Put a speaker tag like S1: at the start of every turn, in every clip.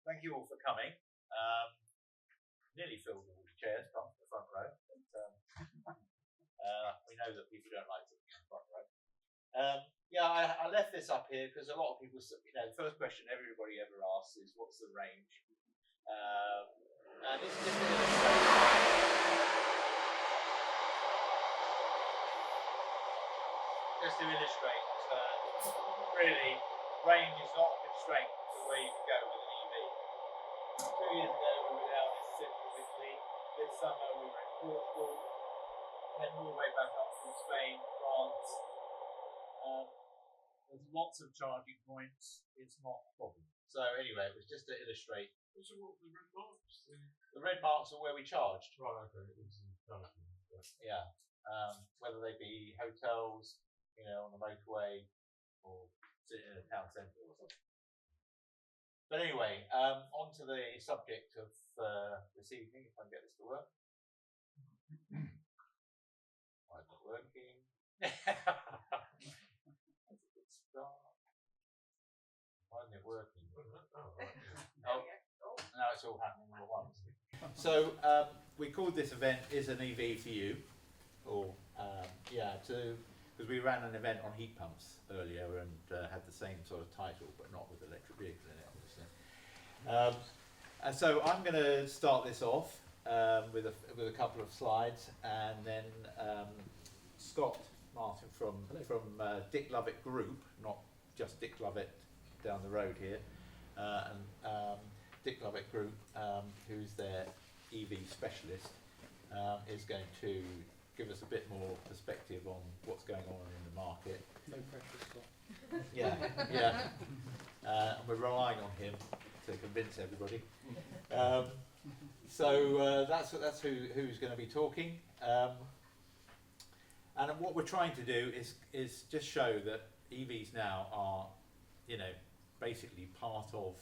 S1: thank you all for coming. Nearly filled all the chairs, apart from the front row. But, we know that people don't like sitting in the front row. I left this up here because a lot of people, the first question everybody ever asks is, what's the range? And it's just to illustrate, really, range is not a constraint to where you can go with an EV. 2 years ago, we were down in central Italy. This summer, we were in Portugal, then all the way back up from Spain, France. There's lots of charging points. It's not a problem. So anyway, it was just to illustrate.
S2: What's the red marks?
S1: The red marks are where we charged.
S2: Right, okay.
S1: Yeah. Whether they be hotels, on the motorway, or sitting in a town centre or something. But anyway, on to the subject of this evening, if I can get this to work. Why is it not working? That's a good start. Why isn't it working? Oh, now it's all happening all at once. So we called this event "Is an EV for You?" Because we ran an event on heat pumps earlier and had the same sort of title, but not with electric vehicle in it, obviously. And so I'm going to start this off with a couple of slides, and then Scott Martin from Dick Lovett Group, not just Dick Lovett down the road here, and Dick Lovett Group, who's their EV specialist, is going to give us a bit more perspective on what's going on in the market.
S3: No pressure, Scott.
S1: Yeah. And we're relying on him to convince everybody. So that's who's going to be talking. And what we're trying to do is just show that EVs now are, basically part of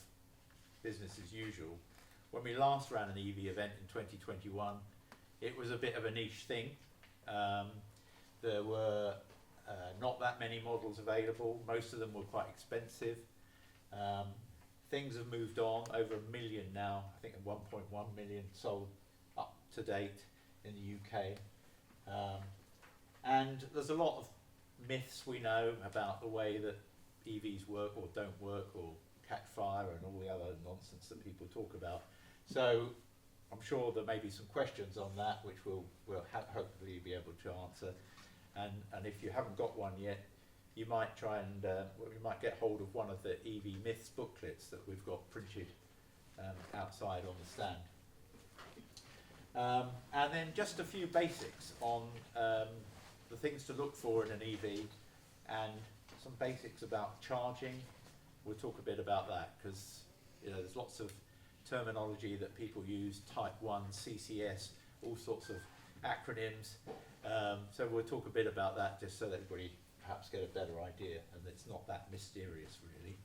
S1: business as usual. When we last ran an EV event in 2021, it was a bit of a niche thing. There were not that many models available. Most of them were quite expensive. Things have moved on, over 1 million now, I think 1.1 million sold up to date in the UK. And there's a lot of myths we know about the way that EVs work or don't work or catch fire and all the other nonsense that people talk about. So I'm sure there may be some questions on that which we'll hopefully be able to answer. And if you haven't got one yet, you might try and we might get hold of one of the EV Myths booklets that we've got printed outside on the stand. And then just a few basics on the things to look for in an EV and some basics about charging. We'll talk a bit about that because there's lots of terminology that people use, type 1, CCS, all sorts of acronyms. So we'll talk a bit about that just so that everybody perhaps get a better idea and it's not that mysterious really.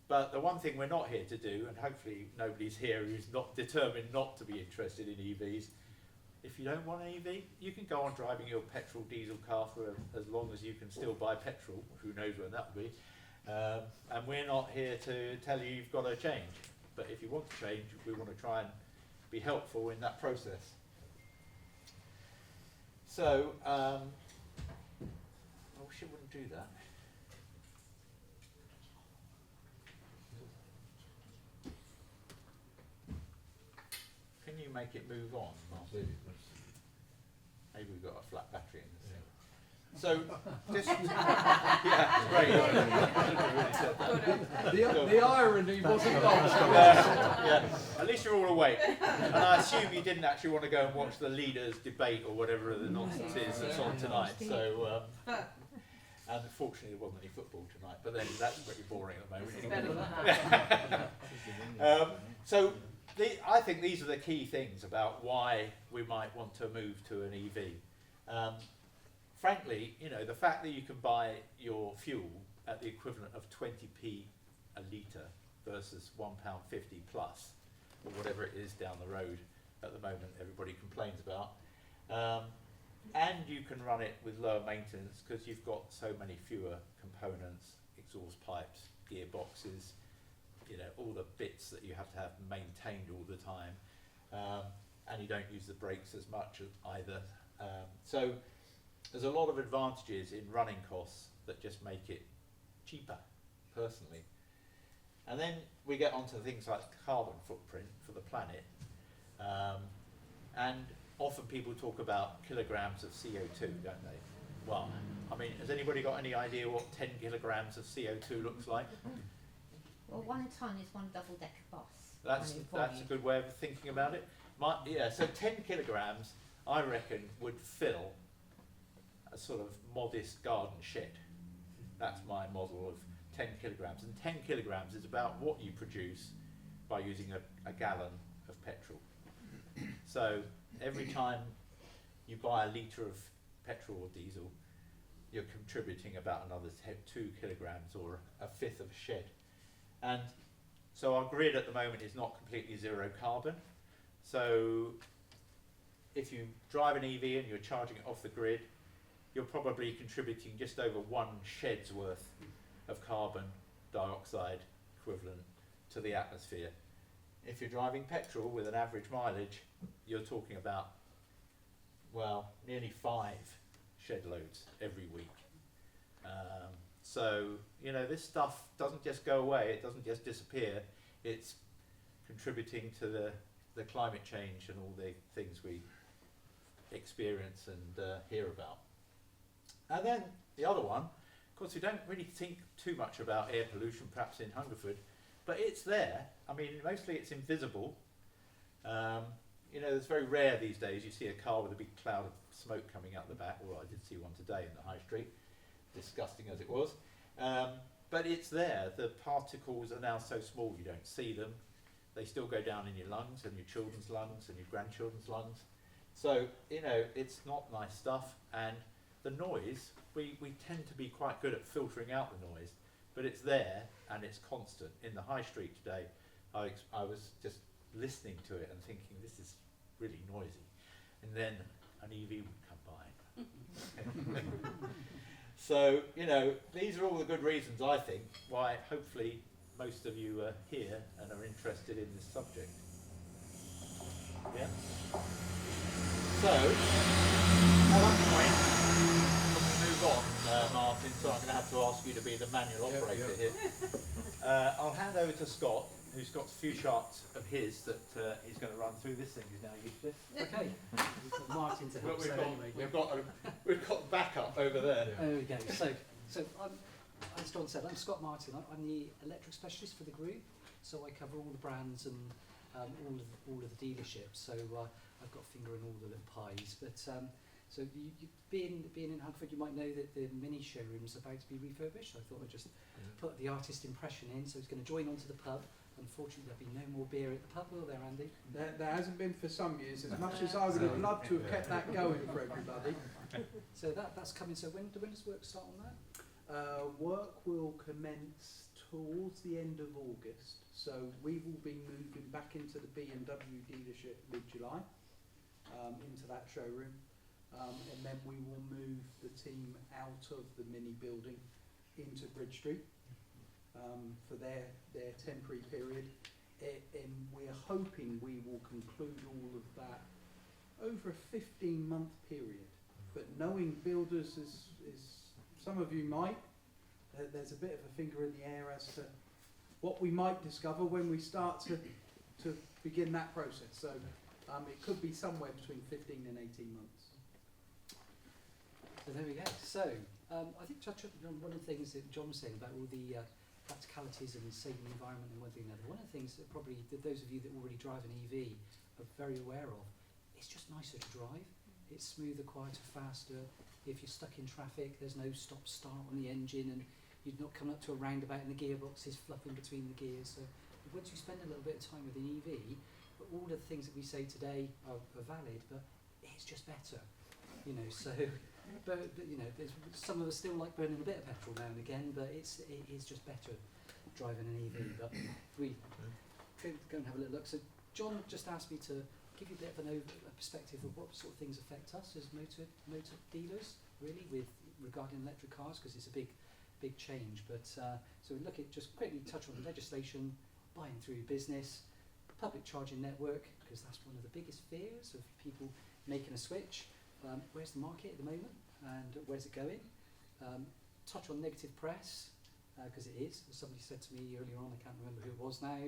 S1: But the one thing we're not here to do, and hopefully nobody's here who's not determined not to be interested in EVs, if you don't want an EV, you can go on driving your petrol diesel car for as long as you can still buy petrol, who knows when that will be. And we're not here to tell you you've got to change. But if you want to change, we want to try and be helpful in that process. So, I wish I wouldn't do that. Can you make it move on? Maybe we've got a flat battery in this thing. So, just great.
S3: The irony wasn't lost.
S1: At least you're all awake. And I assume you didn't actually want to go and watch the leaders' debate or whatever the nonsense is that's on tonight. So, and fortunately there wasn't any football tonight. But then that's pretty boring at the moment. So, I think these are the key things about why we might want to move to an EV. Frankly, the fact that you can buy your fuel at the equivalent of 20p a litre versus £1.50 plus, or whatever it is down the road at the moment everybody complains about, and you can run it with lower maintenance because you've got so many fewer components, exhaust pipes, gearboxes, all the bits that you have to have maintained all the time, and you don't use the brakes as much either. So there's a lot of advantages in running costs that just make it cheaper, personally. And then we get onto things like carbon footprint for the planet, and often people talk about kilograms of CO2, don't they? Well, I mean, has anybody got any idea what 10 kilograms of CO2 looks like?
S4: Well, 1 tonne is 1 double-decker bus.
S1: That's a good way of thinking about it. So 10 kilograms, I reckon, would fill a sort of modest garden shed. That's my model of 10 kilograms. And 10 kilograms is about what you produce by using a gallon of petrol. So every time you buy a litre of petrol or diesel, you're contributing about another 2 kilograms, or a fifth of a shed. And so our grid at the moment is not completely zero carbon. So if you drive an EV and you're charging it off the grid, you're probably contributing just over 1 shed's worth of carbon dioxide equivalent to the atmosphere. If you're driving petrol with an average mileage, you're talking about, well, nearly 5 shed loads every week. So, you know, this stuff doesn't just go away, it doesn't just disappear, it's contributing to the climate change and all the things we experience and hear about. And then the other one, of course, we don't really think too much about air pollution, perhaps in Hungerford, but it's there. I mean, mostly it's invisible. You know, it's very rare these days you see a car with a big cloud of smoke coming out the back. Well, I did see one today in the high street, disgusting as it was. But it's there. The particles are now so small you don't see them. They still go down in your lungs and your children's lungs and your grandchildren's lungs. So, you know, it's not nice stuff. And the noise, we tend to be quite good at filtering out the noise, but it's there and it's constant. In the high street today, I was just listening to it and thinking, this is really noisy. And then an EV would come by. So, you know, these are all the good reasons, I think, why hopefully most of you are here and are interested in this subject. Yeah? So, at that point, we move on, Martin, so I'm going to have to ask you to be the manual operator here. I'll hand over to Scott, who's got a few charts of his that he's going to run through. This thing is now useless.
S3: Okay. We've got Martin to help.
S1: We've got backup over there.
S3: There we go. So as John said, I'm Scott Martin. I'm the electric specialist for the group. So I cover all the brands and all of the dealerships. So I've got a finger in all the little pies. But so you being in Hungerford, you might know that the mini showroom's about to be refurbished. I thought I'd just put the artist impression in. So it's going to join onto the pub. Unfortunately, there'll be no more beer at the pub, will there, Andy?
S5: There hasn't been for some years, as much as I would have loved to have kept that going for everybody.
S3: So that's coming. So when does work start on that?
S5: Work will commence towards the end of August, so we will be moving back into the BMW dealership mid-July, into that showroom, and then we will move the team out of the mini building into Bridge Street. For their temporary period, and we're hoping we will conclude all of that over a 15-month period. But knowing builders as some of you might, there's a bit of a finger in the air as to what we might discover when we start to begin that process. So it could be somewhere between 15 and 18 months.
S3: So there we go. So I think touch on one of the things that John was saying about all the practicalities and saving the environment and one thing and another. One of the things that probably those of you that already drive an EV are very aware of, it's just nicer to drive. It's smoother, quieter, faster. If you're stuck in traffic, there's no stop-start on the engine and you're not coming up to a roundabout and the gearbox is fluffing between the gears. So once you spend a little bit of time with an EV, all the things that we say today are valid, but it's just better. You know, so... But you know, some of us still like burning a bit of petrol now and again, but it is just better driving an EV. But we go and have a little look. So John just asked me to give you a bit of a perspective of what sort of things affect us as motor dealers, really, regarding electric cars, because it's a big change. But so we look at just quickly touch on the legislation, buying through your business, public charging network, because that's one of the biggest fears of people making a switch. Where's the market at the moment and where's it going? Touch on negative press, because it is. Somebody said to me earlier on, I can't remember who it was now,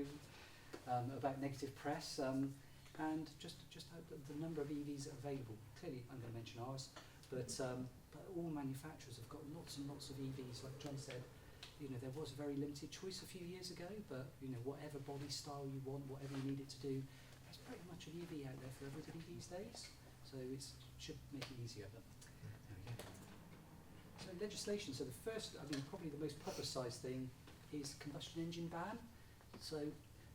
S3: about negative press, and just how the number of EVs are available. Clearly, I'm going to mention ours, but all manufacturers have got lots and lots of EVs. Like John said, you know, there was a very limited choice a few years ago, but you know, whatever body style you want, whatever you need it to do, there's pretty much an EV out there for everybody these days. So it should make it easier. But there we go. So legislation. So the first, I mean, probably the most publicised thing is combustion engine ban. So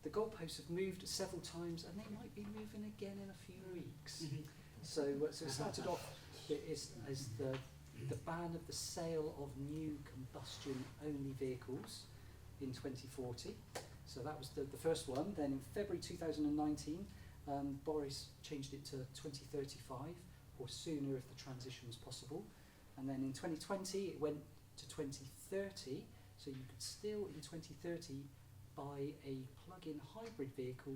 S3: the goalposts have moved several times, and they might be moving again in a few weeks. So it started off as the ban of the sale of new combustion-only vehicles in 2040. So that was the first one. Then in February 2019, Boris changed it to 2035, or sooner if the transition was possible. And then in 2020, it went to 2030, so you could still, in 2030, buy a plug-in hybrid vehicle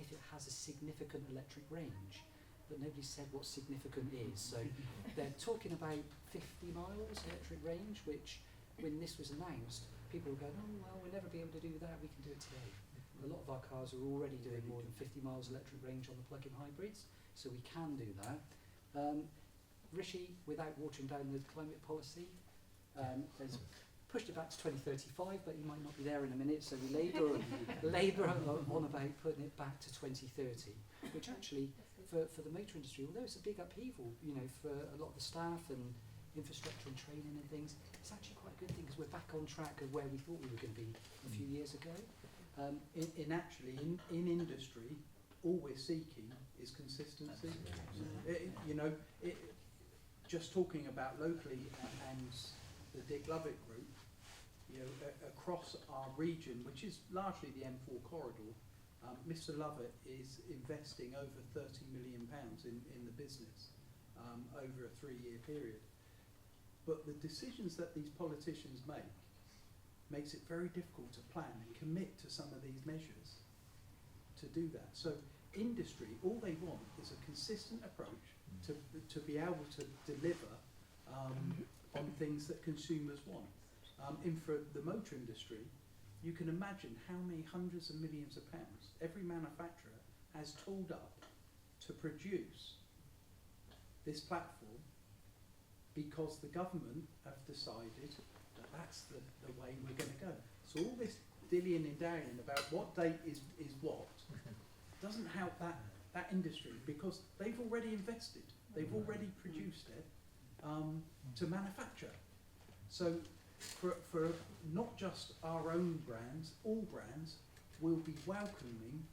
S3: if it has a significant electric range. But nobody said what significant is. So they're talking about 50 miles electric range, which, when this was announced, people were going, oh, well, we'll never be able to do that, we can do it today. A lot of our cars are already doing more than 50 miles electric range on the plug-in hybrids, so we can do that. Rishi, without watering down the climate policy, has pushed it back to 2035, but he might not be there in a minute, so we labour on about putting it back to 2030, which actually, for the motor industry, although it's a big upheaval, you know, for a lot of the staff and infrastructure and training and things, it's actually quite a good thing because we're back on track of where we thought we were going to be a few years ago.
S5: In industry, all we're seeking is consistency. Just talking about locally and the Dick Lovett Group, you know, across our region, which is largely the M4 corridor, Mr. Lovett is investing over £30 million in the business over a 3-year period. But the decisions that these politicians makes it very difficult to plan and commit to some of these measures to do that. So industry, all they want is a consistent approach to be able to deliver on things that consumers want. For the motor industry, you can imagine how many hundreds of millions of pounds every manufacturer has tooled up to produce this platform because the government have decided that that's the way we're going to go. So all this dillying and dallying about what date is what doesn't help that industry because they've already invested, they've already produced it to manufacture. So for not just our own brands, all brands will be welcoming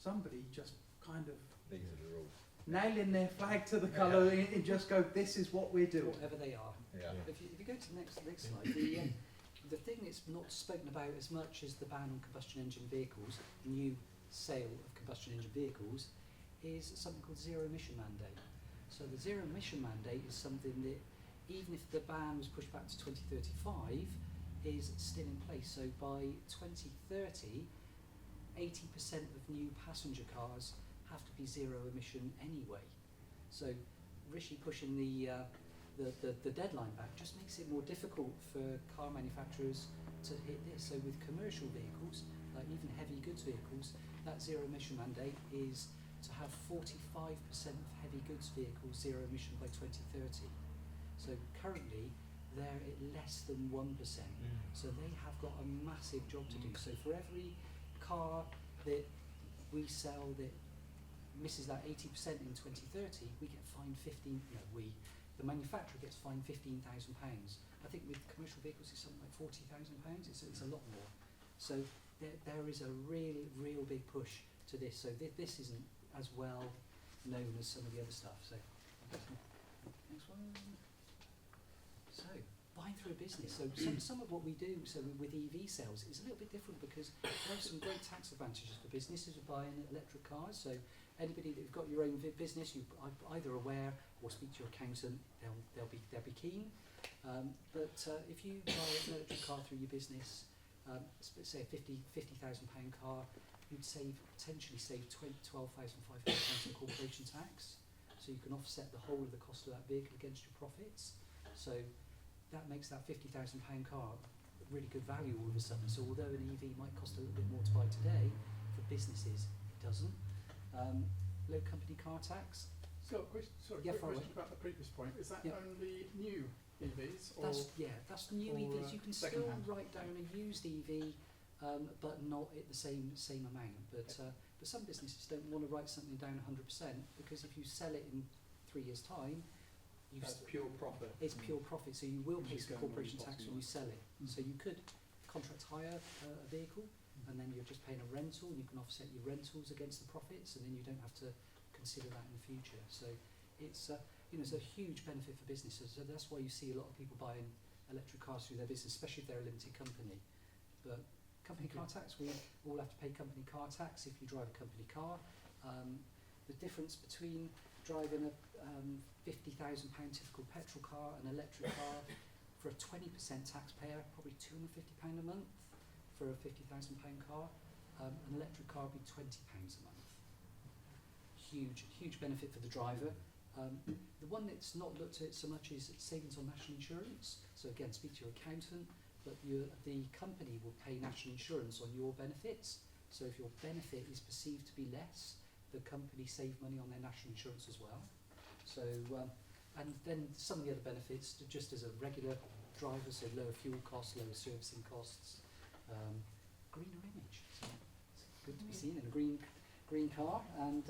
S5: somebody just kind of
S6: These are the rules.
S5: nailing their flag to the colour and just go, this is what we're doing.
S3: Whatever they are.
S6: Yeah.
S3: If you go to the next slide, the thing that's not spoken about as much as the ban on combustion engine vehicles, new sale of combustion engine vehicles, is something called zero emission mandate. So the zero emission mandate is something that, even if the ban was pushed back to 2035, is still in place. So by 2030, 80% of new passenger cars have to be zero emission anyway. So Rishi pushing the deadline back just makes it more difficult for car manufacturers to hit this. So with commercial vehicles, like even heavy goods vehicles, that zero emission mandate is to have 45% of heavy goods vehicles zero emission by 2030. So currently they're at less than 1%. So they have got a massive job to do. So for every car that we sell that misses that 80% in 2030, we get fined the manufacturer gets fined £15,000. I think with commercial vehicles it's something like £40,000. It's a lot more. So there is a real big push to this. So this isn't as well known as some of the other stuff. So next one. So buying through a business. So some of what we do, so with EV sales, is a little bit different because there are some great tax advantages for businesses of buying electric cars. So anybody that's got your own business, you either aware or speak to your accountant, they'll be keen. But if you buy an electric car through your business, say a £50,000 car, you'd potentially save £12,500 in corporation tax. So you can offset the whole of the cost of that vehicle against your profits. So that makes that £50,000 car really good value all of a sudden. So although an EV might cost a little bit more to buy today, for businesses it doesn't. Low company car tax.
S2: So,
S3: Yeah,
S2: quick
S3: far away.
S2: question about the previous point. Is that
S3: Yeah.
S2: only new EVs, or
S3: That's new
S2: or,
S3: EVs. You can still
S2: second-hand?
S3: write down a used EV, but not at the same amount. But some businesses don't want to write something down 100% because if you sell it in 3 years' time,
S5: That's pure profit.
S3: it's pure profit. So you will
S5: Which
S3: pay
S5: is
S3: some
S5: going on
S3: corporation
S5: your
S3: tax
S5: bottom
S3: when you
S5: line.
S3: sell it. So you could contract hire a vehicle, and then you're just paying a rental, and you can offset your rentals against the profits, and then you don't have to consider that in the future. So it's it's a huge benefit for businesses. So that's why you see a lot of people buying electric cars through their business, especially if they're a limited company. But company car tax, we all have to pay company car tax if you drive a company car. The difference between driving a £50,000 typical petrol car and electric car, for a 20% taxpayer, probably £250 a month. For a £50,000 car, an electric car would be £20 a month. Huge benefit for the driver. The one that's not looked at so much is savings on national insurance. So again, speak to your accountant, but the company will pay national insurance on your benefits. So if your benefit is perceived to be less, the company save money on their national insurance as well. So and then some of the other benefits, just as a regular driver, so lower fuel costs, lower servicing costs, greener image. So it's good to be seen in a green car, and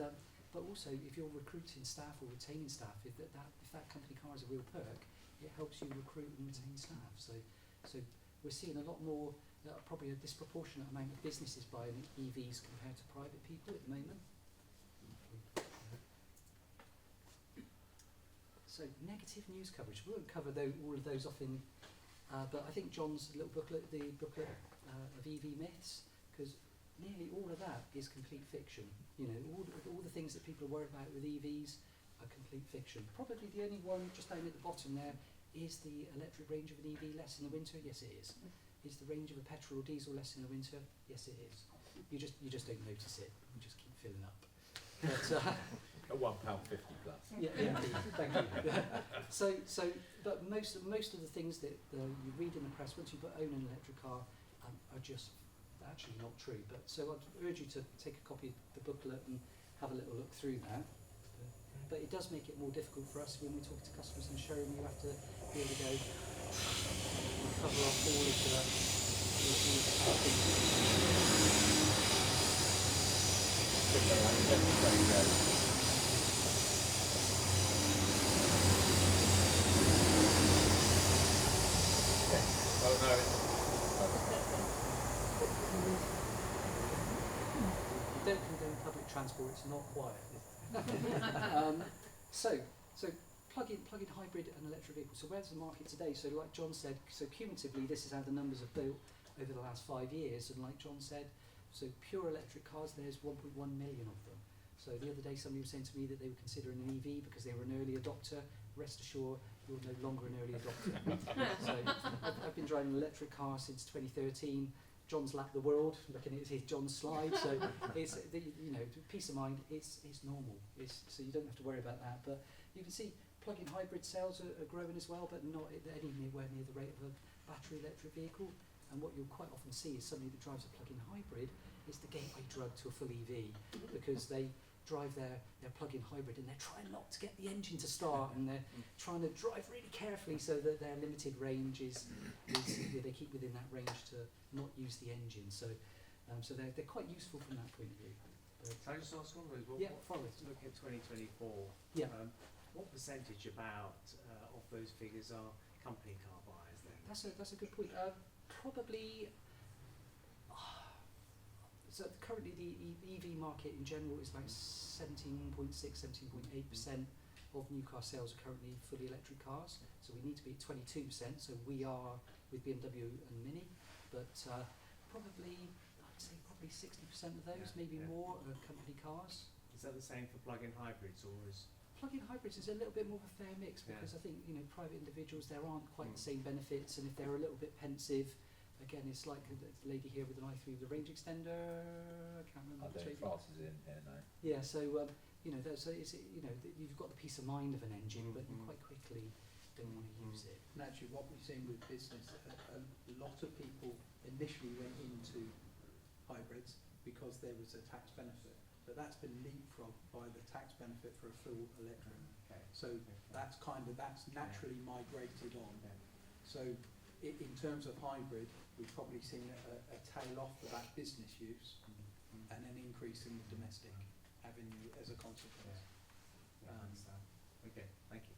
S3: but also if you're recruiting staff or retaining staff, if that company car is a real perk, it helps you recruit and retain staff. So we're seeing a lot more, probably a disproportionate amount of businesses buying EVs compared to private people at the moment. So negative news coverage. We won't cover all of those off in, but I think John's little booklet, the booklet of EV myths, because nearly all of that is complete fiction. You know, all the things that people are worried about with EVs are complete fiction. Probably the only one just down at the bottom there is the electric range of an EV less in the winter. Yes, it is. Is the range of a petrol or diesel less in the winter? Yes, it is. You just don't notice it. You just keep filling up. But,
S1: At £1.50 plus.
S3: yeah, indeed. Thank you. But most of the things that you read in the press once you own an electric car are just actually not true. But so I'd urge you to take a copy of the booklet and have a little look through that. But it does make it more difficult for us when we talk to customers in the showroom. You have to be able to go and cover off all of the
S1: Oh no,
S3: You don't condone public transport, it's not quiet. So plug-in hybrid and electric vehicles. So where's the market today? So like John said, so cumulatively this is how the numbers have built over the last 5 years, and like John said, so pure electric cars, there's 1.1 million of them. So the other day somebody was saying to me that they were considering an EV because they were an early adopter. Rest assured, you're no longer an early adopter. So I've been driving an electric car since 2013. John's lapped the world, looking at John's slide. So it's peace of mind. It's normal. So you don't have to worry about that. But you can see plug-in hybrid sales are growing as well, but not anywhere near the rate of a battery electric vehicle. And what you'll quite often see is somebody that drives a plug-in hybrid is the gateway drug to a full EV, because they drive their plug-in hybrid and they're trying not to get the engine to start, and they're trying to drive really carefully so that their limited range is they keep within that range to not use the engine. So they're quite useful from that point of view. But,
S6: Can I just ask one of those?
S3: yeah, follow it.
S6: Looking at 2024,
S3: Yeah.
S6: what percentage of those figures are company car buyers then?
S3: That's a good point. Probably. So currently the EV market in general is about 17.6, 17.8% of new car sales are currently fully electric cars. So we need to be at 22%. So we are with BMW and Mini, but probably I'd say probably 60% of those, maybe more, are company cars.
S6: Is that the same for plug-in hybrids, or is
S3: Plug-in hybrids is a little bit more of a fair mix, because I think private individuals, there aren't quite the same benefits, and if they're a little bit pensive, again, it's like the lady here with an i3 with a range extender. I can't remember.
S7: I
S3: which
S7: think
S3: lady.
S7: France is in here now.
S3: Yeah, so you know, so it's, you know, you've got the peace of mind of an engine, but you quite quickly don't want to use it.
S5: And actually what we've seen with business, a lot of people initially went into hybrids because there was a tax benefit, but that's been leapfrogged by the tax benefit for a full electric.
S6: Okay.
S5: So that's naturally migrated on.
S6: Yeah.
S5: So in terms of hybrid, we've probably seen a tail off for that business use and an increase in the domestic avenue as a consequence.
S6: Yeah, I understand. Okay, thank you.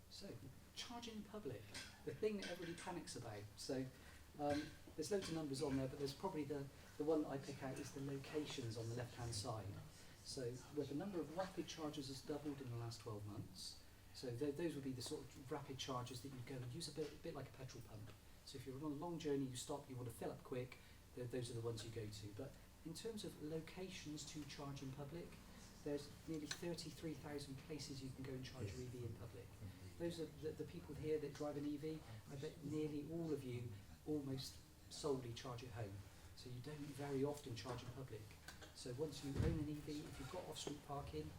S3: So, charging in public, the thing that everybody panics about. So, there's loads of numbers on there, but there's probably the one that I pick out is the locations on the left-hand side. So, where the number of rapid chargers has doubled in the last 12 months. So, those would be the sort of rapid chargers that you go and use a bit like a petrol pump. So, if you're on a long journey, you stop, you want to fill up quick, those are the ones you go to. But in terms of locations to charge in public, there's nearly 33,000 places you can go and charge your EV in public. Those are the people here that drive an EV. I bet nearly all of you almost solely charge at home. So you don't very often charge in public. So once you own an EV, if you've got off-street parking,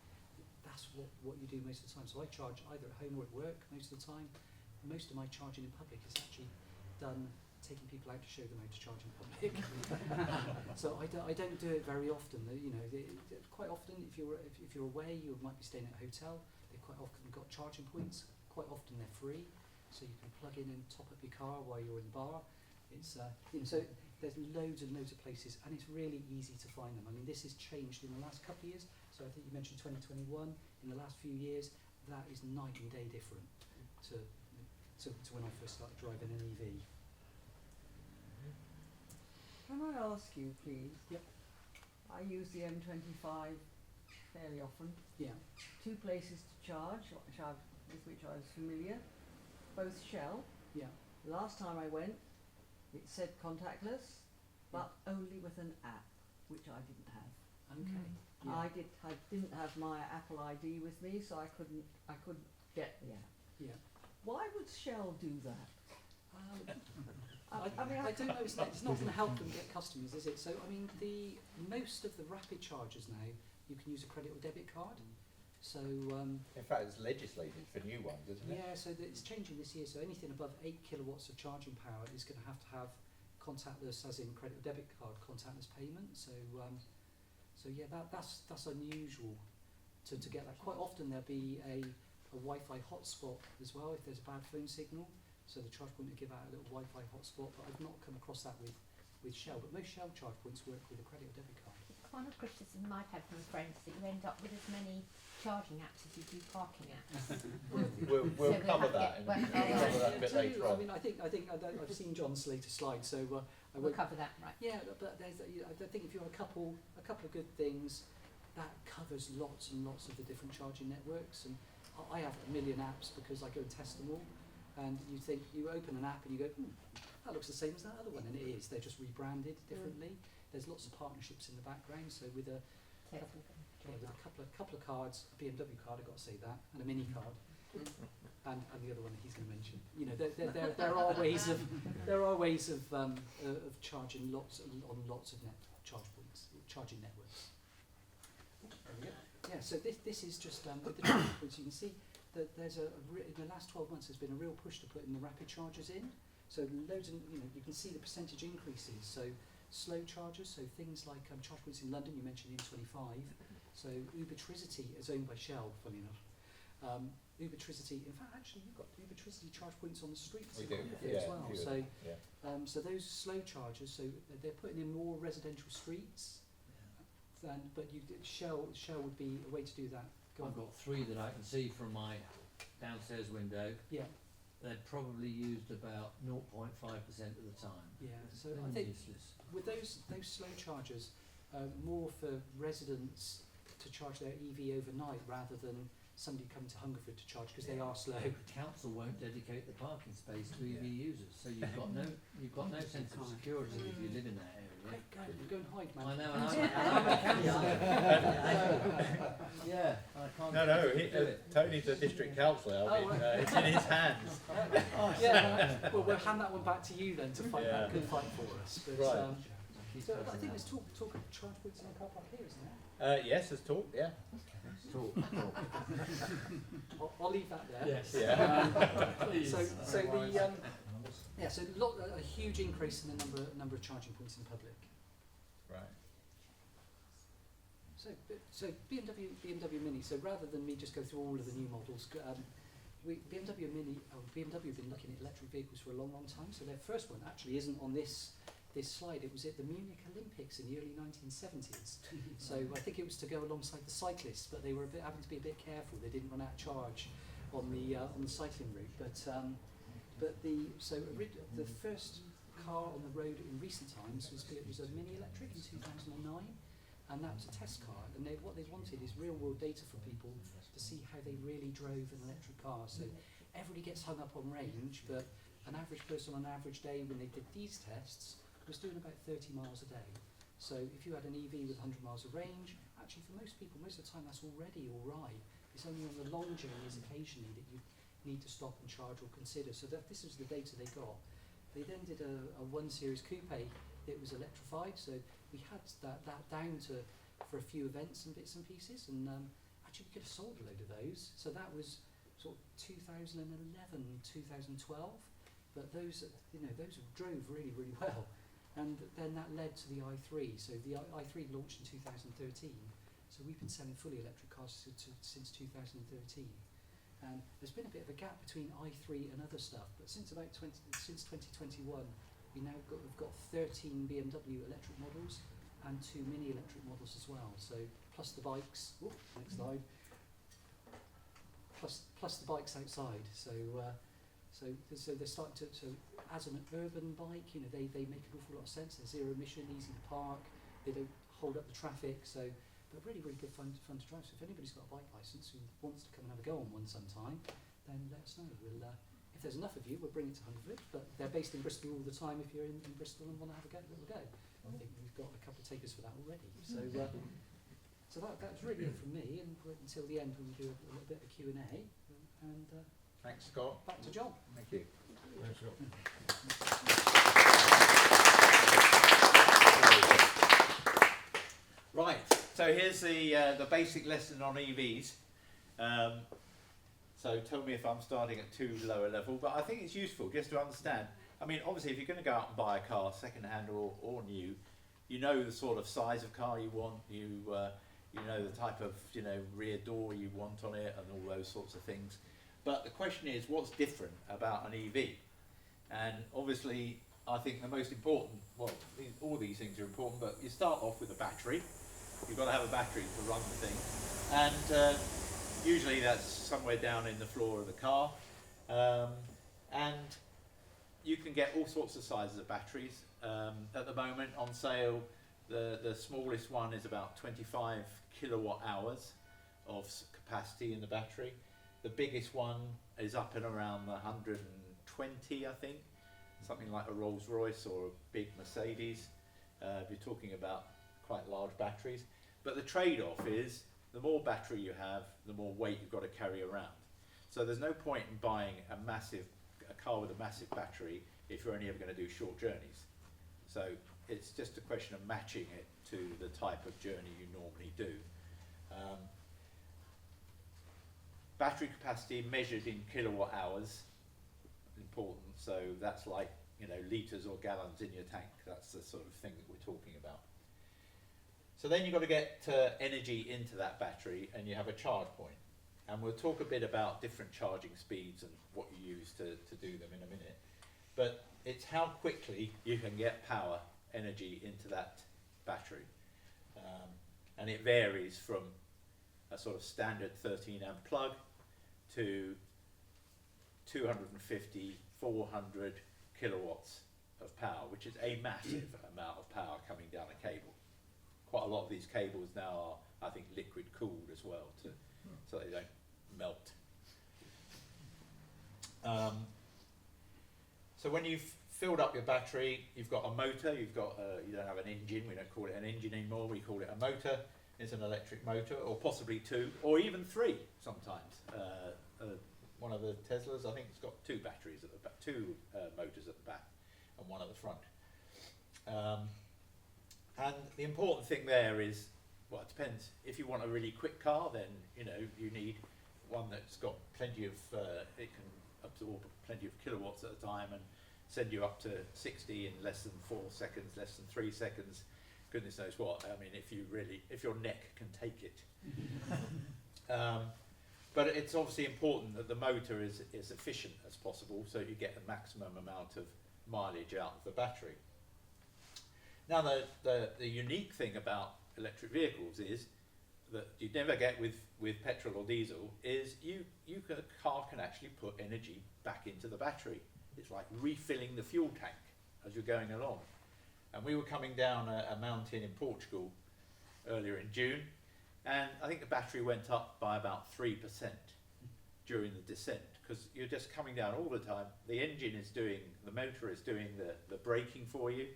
S3: that's what you do most of the time. So I charge either at home or at work most of the time. Most of my charging in public is actually done taking people out to show them how to charge in public. So I don't do it very often. You know, quite often if you're away, you might be staying at a hotel. They've quite often got charging points. Quite often they're free, so you can plug in and top up your car while you're in the bar. It's you know, so there's loads and loads of places, and it's really easy to find them. I mean, this has changed in the last couple of years. So I think you mentioned 2021. In the last few years, that is night and day different to when I first started driving an EV.
S8: Can I ask you, please?
S3: Yep.
S8: I use the M25 fairly often.
S3: Yeah.
S8: 2 places to charge, with which I was familiar, both Shell.
S3: Yeah.
S8: Last time I went, it said contactless, but only with an app, which I didn't have.
S3: Okay. Yeah.
S8: I didn't have my Apple ID with me, so I couldn't get the app.
S3: Yeah.
S8: Why would Shell do that?
S3: I mean, I don't know. It's not going to help them get customers, is it? So, I mean, most of the rapid chargers now, you can use a credit or debit card. So,
S7: In fact, it's legislated for new ones, isn't it?
S3: yeah, so it's changing this year. So anything above 8 kilowatts of charging power is going to have contactless, as in credit or debit card, contactless payment. So, so yeah, that's unusual to get that. Quite often there'll be a Wi-Fi hotspot as well if there's a bad phone signal. So the charge point will give out a little Wi-Fi hotspot, but I've not come across that with Shell. But most Shell charge points work with a credit or debit card.
S4: The kind of criticism I've had from friends that you end up with as many charging apps as you do parking apps.
S7: We'll
S4: So
S7: cover
S4: we'll
S7: that.
S4: have to
S7: We'll
S4: get-
S7: cover that a bit
S3: So,
S7: later
S3: I
S7: on.
S3: mean, I think I've seen John's later slide, so I
S4: We'll
S3: won't.
S4: cover that, right.
S3: Yeah, but there's I think if you have a couple of good things, that covers lots and lots of the different charging networks. And I have a million apps because I go and test them all. And you think you open an app and you go, that looks the same as that other one, and it is. They're just rebranded differently. There's lots of partnerships in the background. So with a couple of cards, a BMW card, I've got to say that, and a Mini card, and the other one he's going to mention. You know, there are ways of charging lots of charge points, charging networks. There we go. Yeah. So this is just with the charge points. You can see that there's in the last 12 months there's been a real push to put in the rapid chargers in. So loads of, you can see the percentage increases. So slow chargers, so things like charge points in London, you mentioned in 25. So Ubertricity is owned by Shell, funny enough. Ubertricity, in fact, actually you've got Ubertricity charge points on the streets
S7: We do,
S3: here as well.
S7: few of
S3: So,
S7: them,
S3: so those slow chargers, so they're putting in more residential streets. But Shell would be a way to do that. Go
S9: I've
S3: on.
S9: got 3 that I can see from my downstairs window.
S3: Yeah,
S9: They're probably used about 0.5% of the time.
S3: yeah. So
S9: They're
S3: I think
S9: useless.
S3: with those slow chargers, more for residents to charge their EV overnight rather than somebody coming to Hungerford to charge because they are slow.
S9: The council won't dedicate the parking space to EV users, so you've got no sense of security if you live in that area.
S3: Quick, go and hide, man.
S9: I know, and I'm a candidate. Yeah, I can't.
S1: No, Tony's a district councillor. I mean, it's in his hands.
S3: Yeah, well, we'll hand that one back to you then to fight
S1: Yeah.
S3: that good fight for us. But,
S1: Right.
S3: so I think there's talk of charge points in the car park here, isn't there?
S1: Yes, there's talk. Yeah.
S3: I'll leave that there.
S2: Yes.
S1: Yeah.
S3: So a huge increase in the number of charging points in public.
S1: Right.
S3: So BMW Mini. So rather than me just go through all of the new models, BMW have been looking at electric vehicles for a long, long time. So their first one actually isn't on this slide. It was at the Munich Olympics in the early 1970s. So I think it was to go alongside the cyclists, but they were having to be a bit careful. They didn't run out of charge on the cycling route. But the first car on the road in recent times was a Mini Electric in 2009, and that was a test car. And what they wanted is real-world data from people to see how they really drove an electric car. So everybody gets hung up on range, but an average person on an average day when they did these tests was doing about 30 miles a day. So if you had an EV with 100 miles of range, actually for most people, most of the time that's already all right. It's only on the long journeys occasionally that you need to stop and charge or consider. So this was the data they got. They then did a 1 Series Coupe that was electrified. So we had that down for a few events and bits and pieces. And actually we could have sold a load of those. So that was sort of 2011, 2012. But those drove really, really well. And then that led to the i3. So the i3 launched in 2013. So we've been selling fully electric cars since 2013. And there's been a bit of a gap between i3 and other stuff. But since 2021, we've got 13 BMW electric models and 2 Mini electric models as well. So plus the bikes. Next slide. Plus the bikes outside. So they're starting to. So as an urban bike, they make an awful lot of sense. They're zero emission, easy to park. They don't hold up the traffic. So, but really, really good fun to drive. So if anybody's got a bike license who wants to come and have a go on one sometime, then let us know. We'll, if there's enough of you, we'll bring it to Hungerford. But they're based in Bristol all the time. If you're in Bristol and want to have a go, we'll go. I think we've got a couple of takers for that already. So, so that's really it from me. And until the end, when we do a little bit of Q&A. And
S7: Thanks, Scott.
S3: back to John.
S7: Thank you.
S1: Right. So here's the basic lesson on EVs. So tell me if I'm starting at too low a level, but I think it's useful just to understand. I mean, obviously, if you're going to go out and buy a car, second-hand or new, you know the sort of size of car you want. You know the type of rear door you want on it, and all those sorts of things. But the question is, what's different about an EV? And obviously, I think the most important, well, all these things are important, but you start off with a battery. You've got to have a battery to run the thing. And usually that's somewhere down in the floor of the car. And you can get all sorts of sizes of batteries. At the moment, on sale, the smallest one is about 25 kilowatt hours of capacity in the battery. The biggest one is up and around the 120, I think, something like a Rolls Royce or a big Mercedes. If you're talking about quite large batteries. But the trade-off is the more battery you have, the more weight you've got to carry around. So there's no point in buying a car with a massive battery if you're only ever going to do short journeys. So it's just a question of matching it to the type of journey you normally do. Battery capacity measured in kilowatt hours, important. So that's like litres or gallons in your tank. That's the sort of thing that we're talking about. So then you've got to get energy into that battery, and you have a charge point. And we'll talk a bit about different charging speeds and what you use to do them in a minute. But it's how quickly you can get power, energy into that battery. And it varies from a sort of standard 13 amp plug to 250, 400 kilowatts of power, which is a massive amount of power coming down a cable. Quite a lot of these cables now are, I think, liquid cooled as well, so they don't melt. So when you filled up your battery, you've got a motor, you don't have an engine, we don't call it an engine anymore, we call it a motor. It's an electric motor, or possibly 2, or even 3 sometimes. One of the Teslas, I think it's got 2 batteries at the back, 2 motors at the back, and 1 at the front. And the important thing there is, well, it depends. If you want a really quick car, then you need one that's got plenty of, it can absorb plenty of kilowatts at a time and send you up to 60 in less than 4 seconds, less than 3 seconds. Goodness knows what. I mean, if your neck can take it. But it's obviously important that the motor is as efficient as possible, so you get the maximum amount of mileage out of the battery. Now, the unique thing about electric vehicles is that you never get with petrol or diesel is a car can actually put energy back into the battery. It's like refilling the fuel tank as you're going along. And we were coming down a mountain in Portugal earlier in June, and I think the battery went up by about 3% during the descent, because you're just coming down all the time. The motor is doing the braking for you.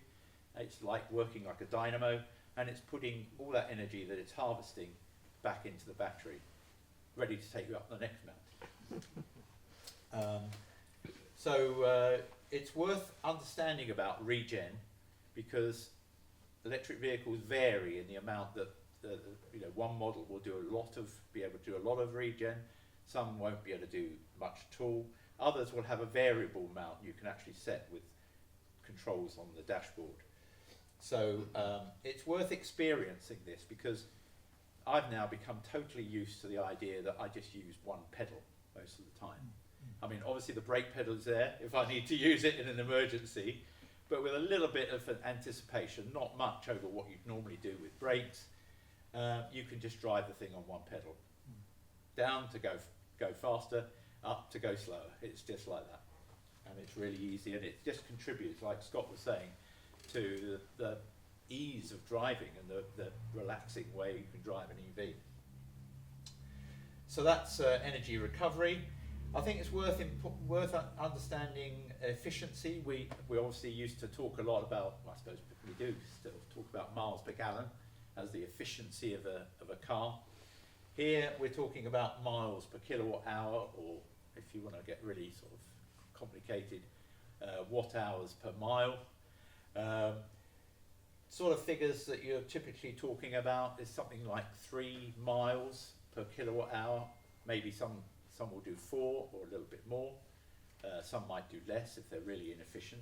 S1: It's like working like a dynamo, and it's putting all that energy that it's harvesting back into the battery, ready to take you up the next mountain. So it's worth understanding about regen, because electric vehicles vary in the amount that one model will be able to do a lot of regen. Some won't be able to do much at all. Others will have a variable amount you can actually set with controls on the dashboard. So it's worth experiencing this, because I've now become totally used to the idea that I just use one pedal most of the time. I mean, obviously the brake pedal is there if I need to use it in an emergency, but with a little bit of an anticipation, not much over what you'd normally do with brakes, you can just drive the thing on one pedal. Down to go faster, up to go slower. It's just like that. And it's really easy, and it just contributes, like Scott was saying, to the ease of driving and the relaxing way you can drive an EV. So that's energy recovery. I think it's worth understanding efficiency. We obviously used to talk a lot about, well, I suppose we do still talk about miles per gallon as the efficiency of a car. Here we're talking about miles per kilowatt hour, or if you want to get really sort of complicated, watt hours per mile. Sort of figures that you're typically talking about is something like 3 miles per kilowatt hour. Maybe some will do 4 or a little bit more. Some might do less if they're really inefficient.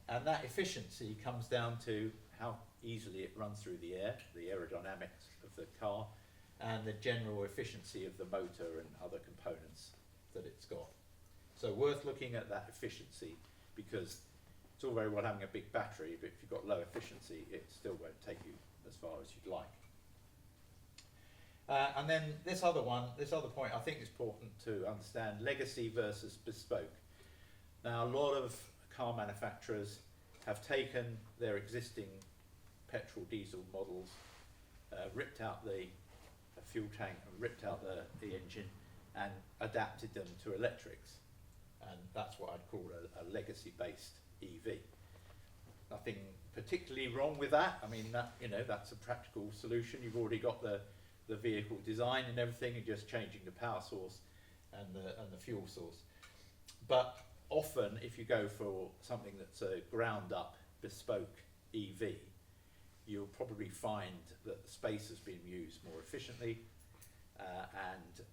S1: And that efficiency comes down to how easily it runs through the air, the aerodynamics of the car, and the general efficiency of the motor and other components that it's got. So worth looking at that efficiency, because it's all very well having a big battery, but if you've got low efficiency, it still won't take you as far as you'd like. And then this other point I think is important to understand, legacy versus bespoke. Now, a lot of car manufacturers have taken their existing petrol diesel models, ripped out the fuel tank and ripped out the engine and adapted them to electrics. And that's what I'd call a legacy-based EV. Nothing particularly wrong with that. I mean, that's a practical solution. You've already got the vehicle design and everything, and just changing the power source and the fuel source. But often, if you go for something that's a ground-up, bespoke EV, you'll probably find that the space has been used more efficiently, and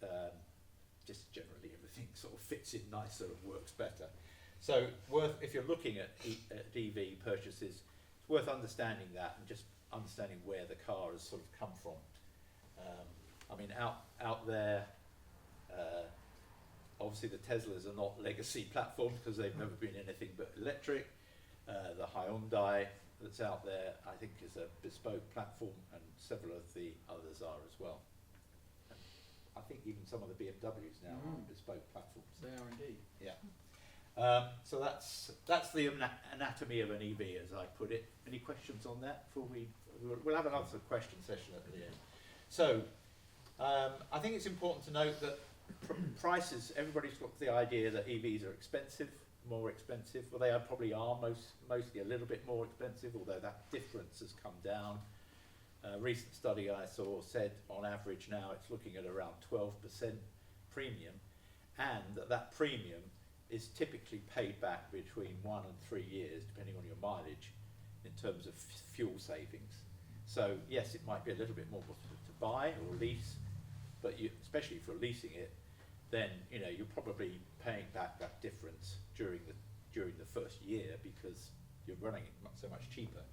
S1: just generally everything sort of fits in nicer and works better. So if you're looking at EV purchases, it's worth understanding that and just understanding where the car has sort of come from. I mean, out there, obviously the Teslas are not legacy platforms because they've never been anything but electric. The Hyundai that's out there, I think, is a bespoke platform, and several of the others are as well. And I think even some of the BMWs now are bespoke platforms.
S2: They are indeed.
S1: Yeah. So that's the anatomy of an EV, as I put it. Any questions on that before we'll have another question session at the end. So I think it's important to note that prices, everybody's got the idea that EVs are expensive. more expensive. Well, they are probably are mostly a little bit more expensive, although that difference has come down. A recent study I saw said on average now it's looking at around 12% premium, and that premium is typically paid back between 1 and 3 years, depending on your mileage, in terms of fuel savings. So yes, it might be a little bit more to buy or lease, but especially if you're leasing it, then you're probably paying back that difference during the first year because you're running it so much cheaper.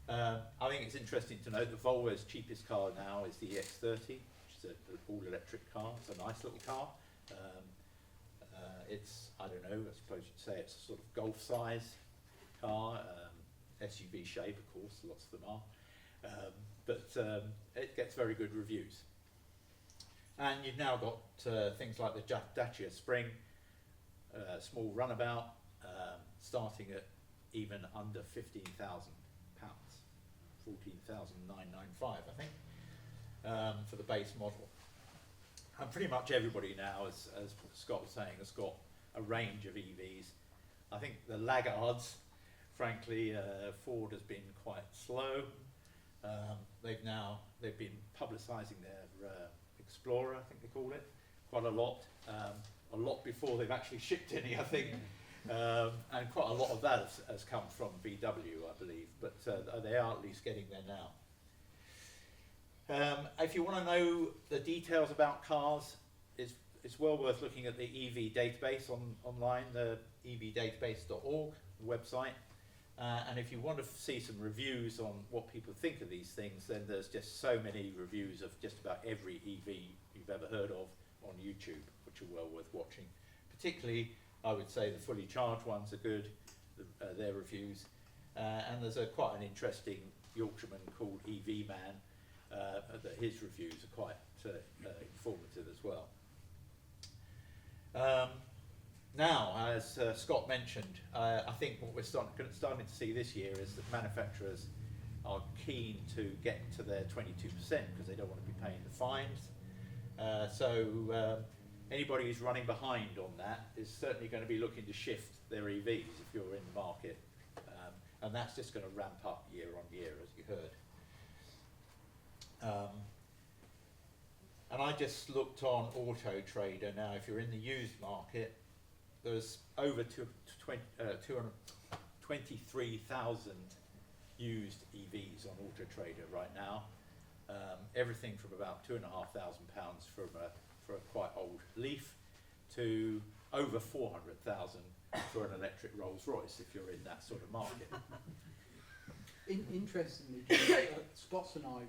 S1: I think it's interesting to note that Volvo's cheapest car now is the EX30, which is an all-electric car. It's a nice little car. It's, I don't know, I suppose you'd say it's a sort of golf-size car, SUV shape, of course, lots of them are. But it gets very good reviews. And you've now got things like the Dacia Spring, small runabout, starting at even under £15,000, 14,995, I think, for the base model. And pretty much everybody now, as Scott was saying, has got a range of EVs. I think the laggards, frankly, Ford has been quite slow. They've been publicising their Explorer, I think they call it, quite a lot before they've actually shipped any, I think. And quite a lot of that has come from VW, I believe, but they are at least getting there now. If you want to know the details about cars, it's well worth looking at the EV database online, the evdatabase.org website. And if you want to see some reviews on what people think of these things, then there's just so many reviews of just about every EV you've ever heard of on YouTube, which are well worth watching. Particularly, I would say the fully charged ones are good, their reviews. And there's quite an interesting Yorkshireman called EV Man, that his reviews are quite informative as well. Now, as Scott mentioned, I think what we're starting to see this year is that manufacturers are keen to get to their 22% because they don't want to be paying the fines. So anybody who's running behind on that is certainly going to be looking to shift their EVs if you're in the market. And that's just going to ramp up year on year, as you heard. And I just looked on Auto Trader. Now, if you're in the used market, there's over 23,000 used EVs on Auto Trader right now. Everything from about £2,500 for a quite old Leaf to over 400,000 for an electric Rolls Royce if you're in that sort of market.
S5: Interestingly, Scott and I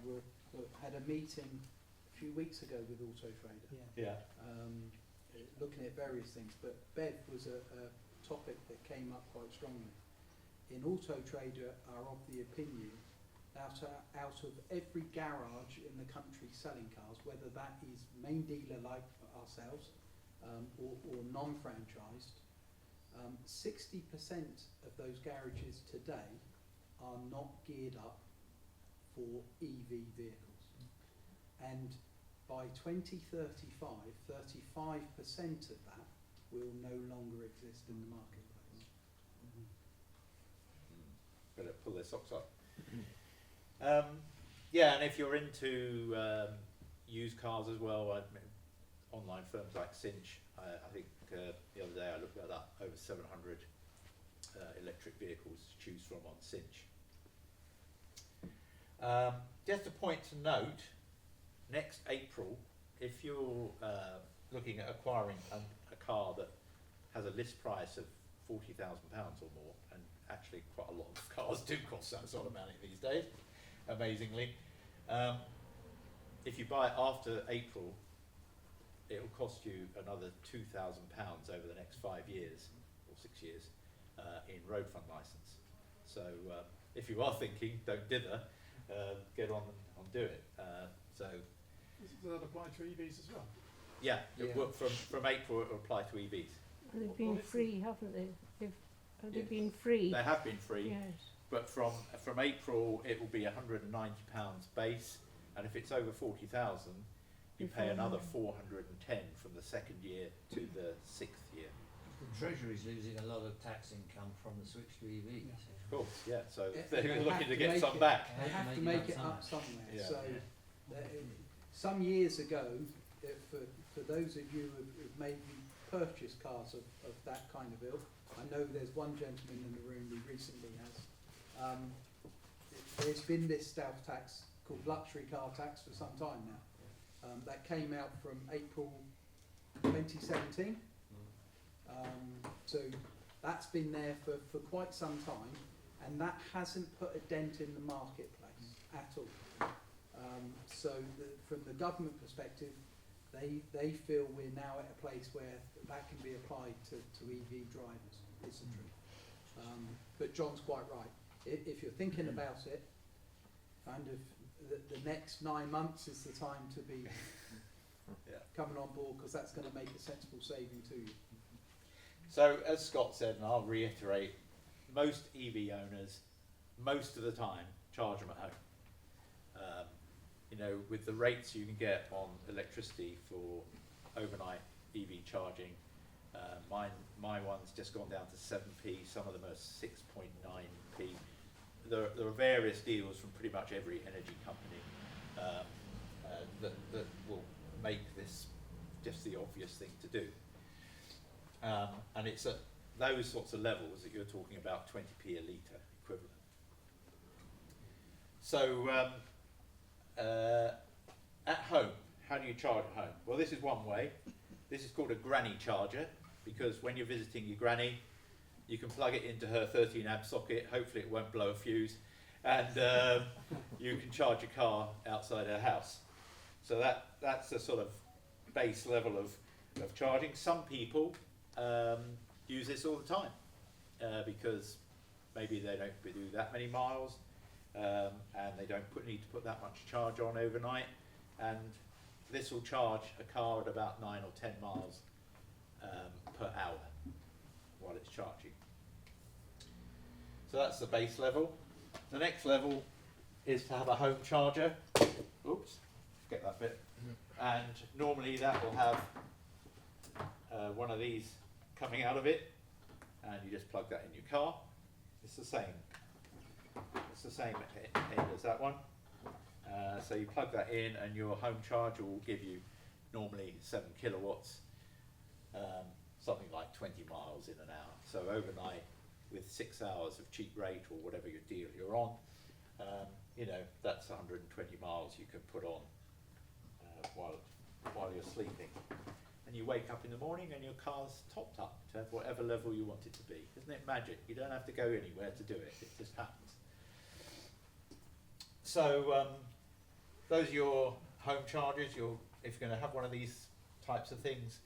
S5: had a meeting a few weeks ago with Auto Trader.
S1: Yeah.
S5: Looking at various things, but BEV was a topic that came up quite strongly. In Auto Trader are of the opinion that out of every garage in the country selling cars, whether that is main dealer like ourselves or non-franchised, 60% of those garages today are not geared up for EV vehicles. And by 2035, 35% of that will no longer exist in the marketplace.
S1: Better pull their socks up. Yeah, and if you're into used cars as well, online firms like Cinch, I think the other day I looked that up, over 700 electric vehicles to choose from on Cinch. Just a point to note, next April, if you're looking at acquiring a car that has a list price of £40,000 or more, and actually quite a lot of cars do cost that sort of money these days, amazingly. If you buy it after April, it will cost you another £2,000 over the next 5 years or 6 years in road fund licence. So if you are thinking, don't dither, get on and do it. So
S2: Does that apply to EVs as well?
S1: yeah, from April it will apply to EVs.
S10: They've been free, haven't they? They've been free.
S1: They have been free,
S10: Yes.
S1: but from April it will be £190 base, and if it's over 40,000, you pay another 410 from the second year to the 6th year.
S9: The Treasury's losing a lot of tax income from the switch to EVs.
S1: Of course, yeah. So
S5: Yeah,
S1: they're
S5: they
S1: looking
S5: have
S1: to
S5: to
S1: get
S5: make
S1: some
S5: it-
S1: back.
S5: They have to make it up
S9: somehow.
S5: somewhere.
S1: Yeah.
S5: So, some years ago, for those of you who've maybe purchased cars of that kind of ilk, I know there's one gentleman in the room who recently has. There's been this stealth tax called luxury car tax for some time now. That came out from April 2017. So that's been there for quite some time, and that hasn't put a dent in the marketplace at all. So from the government perspective, they feel we're now at a place where that can be applied to EV drivers, is the truth. But John's quite right. If you're thinking about it, kind of the next 9 months is the time to be
S1: Yeah.
S5: coming on board, because that's going to make a sensible saving to you.
S1: So as Scott said, and I'll reiterate, most EV owners, most of the time, charge them at home. You know, with the rates you can get on electricity for overnight EV charging, my one's just gone down to 7p. Some of them are 6.9p. There are various deals from pretty much every energy company that will make this just the obvious thing to do. And it's at those sorts of levels that you're talking about 20p a litre equivalent. So at home, how do you charge at home? Well, this is one way. This is called a granny charger, because when you're visiting your granny, you can plug it into her 13 amp socket. Hopefully it won't blow a fuse, and you can charge your car outside her house. So that's a sort of base level of charging. Some people use this all the time because maybe they don't do that many miles, and they don't need to put that much charge on overnight, and this will charge a car at about 9 or 10 miles per hour while it's charging. So that's the base level. The next level is to have a home charger. Oops, forget that bit. And normally that will have one of these coming out of it, and you just plug that in your car. It's the same. It's the same end as that one. So you plug that in, and your home charger will give you normally 7 kilowatts, something like 20 miles in an hour. So overnight, with 6 hours of cheap rate or whatever your deal you're on, you know, that's 120 miles you can put on while you're sleeping. And you wake up in the morning and your car's topped up to have whatever level you want it to be. Isn't it magic? You don't have to go anywhere to do it. It just happens. So those are your home chargers. If you're going to have one of these types of things,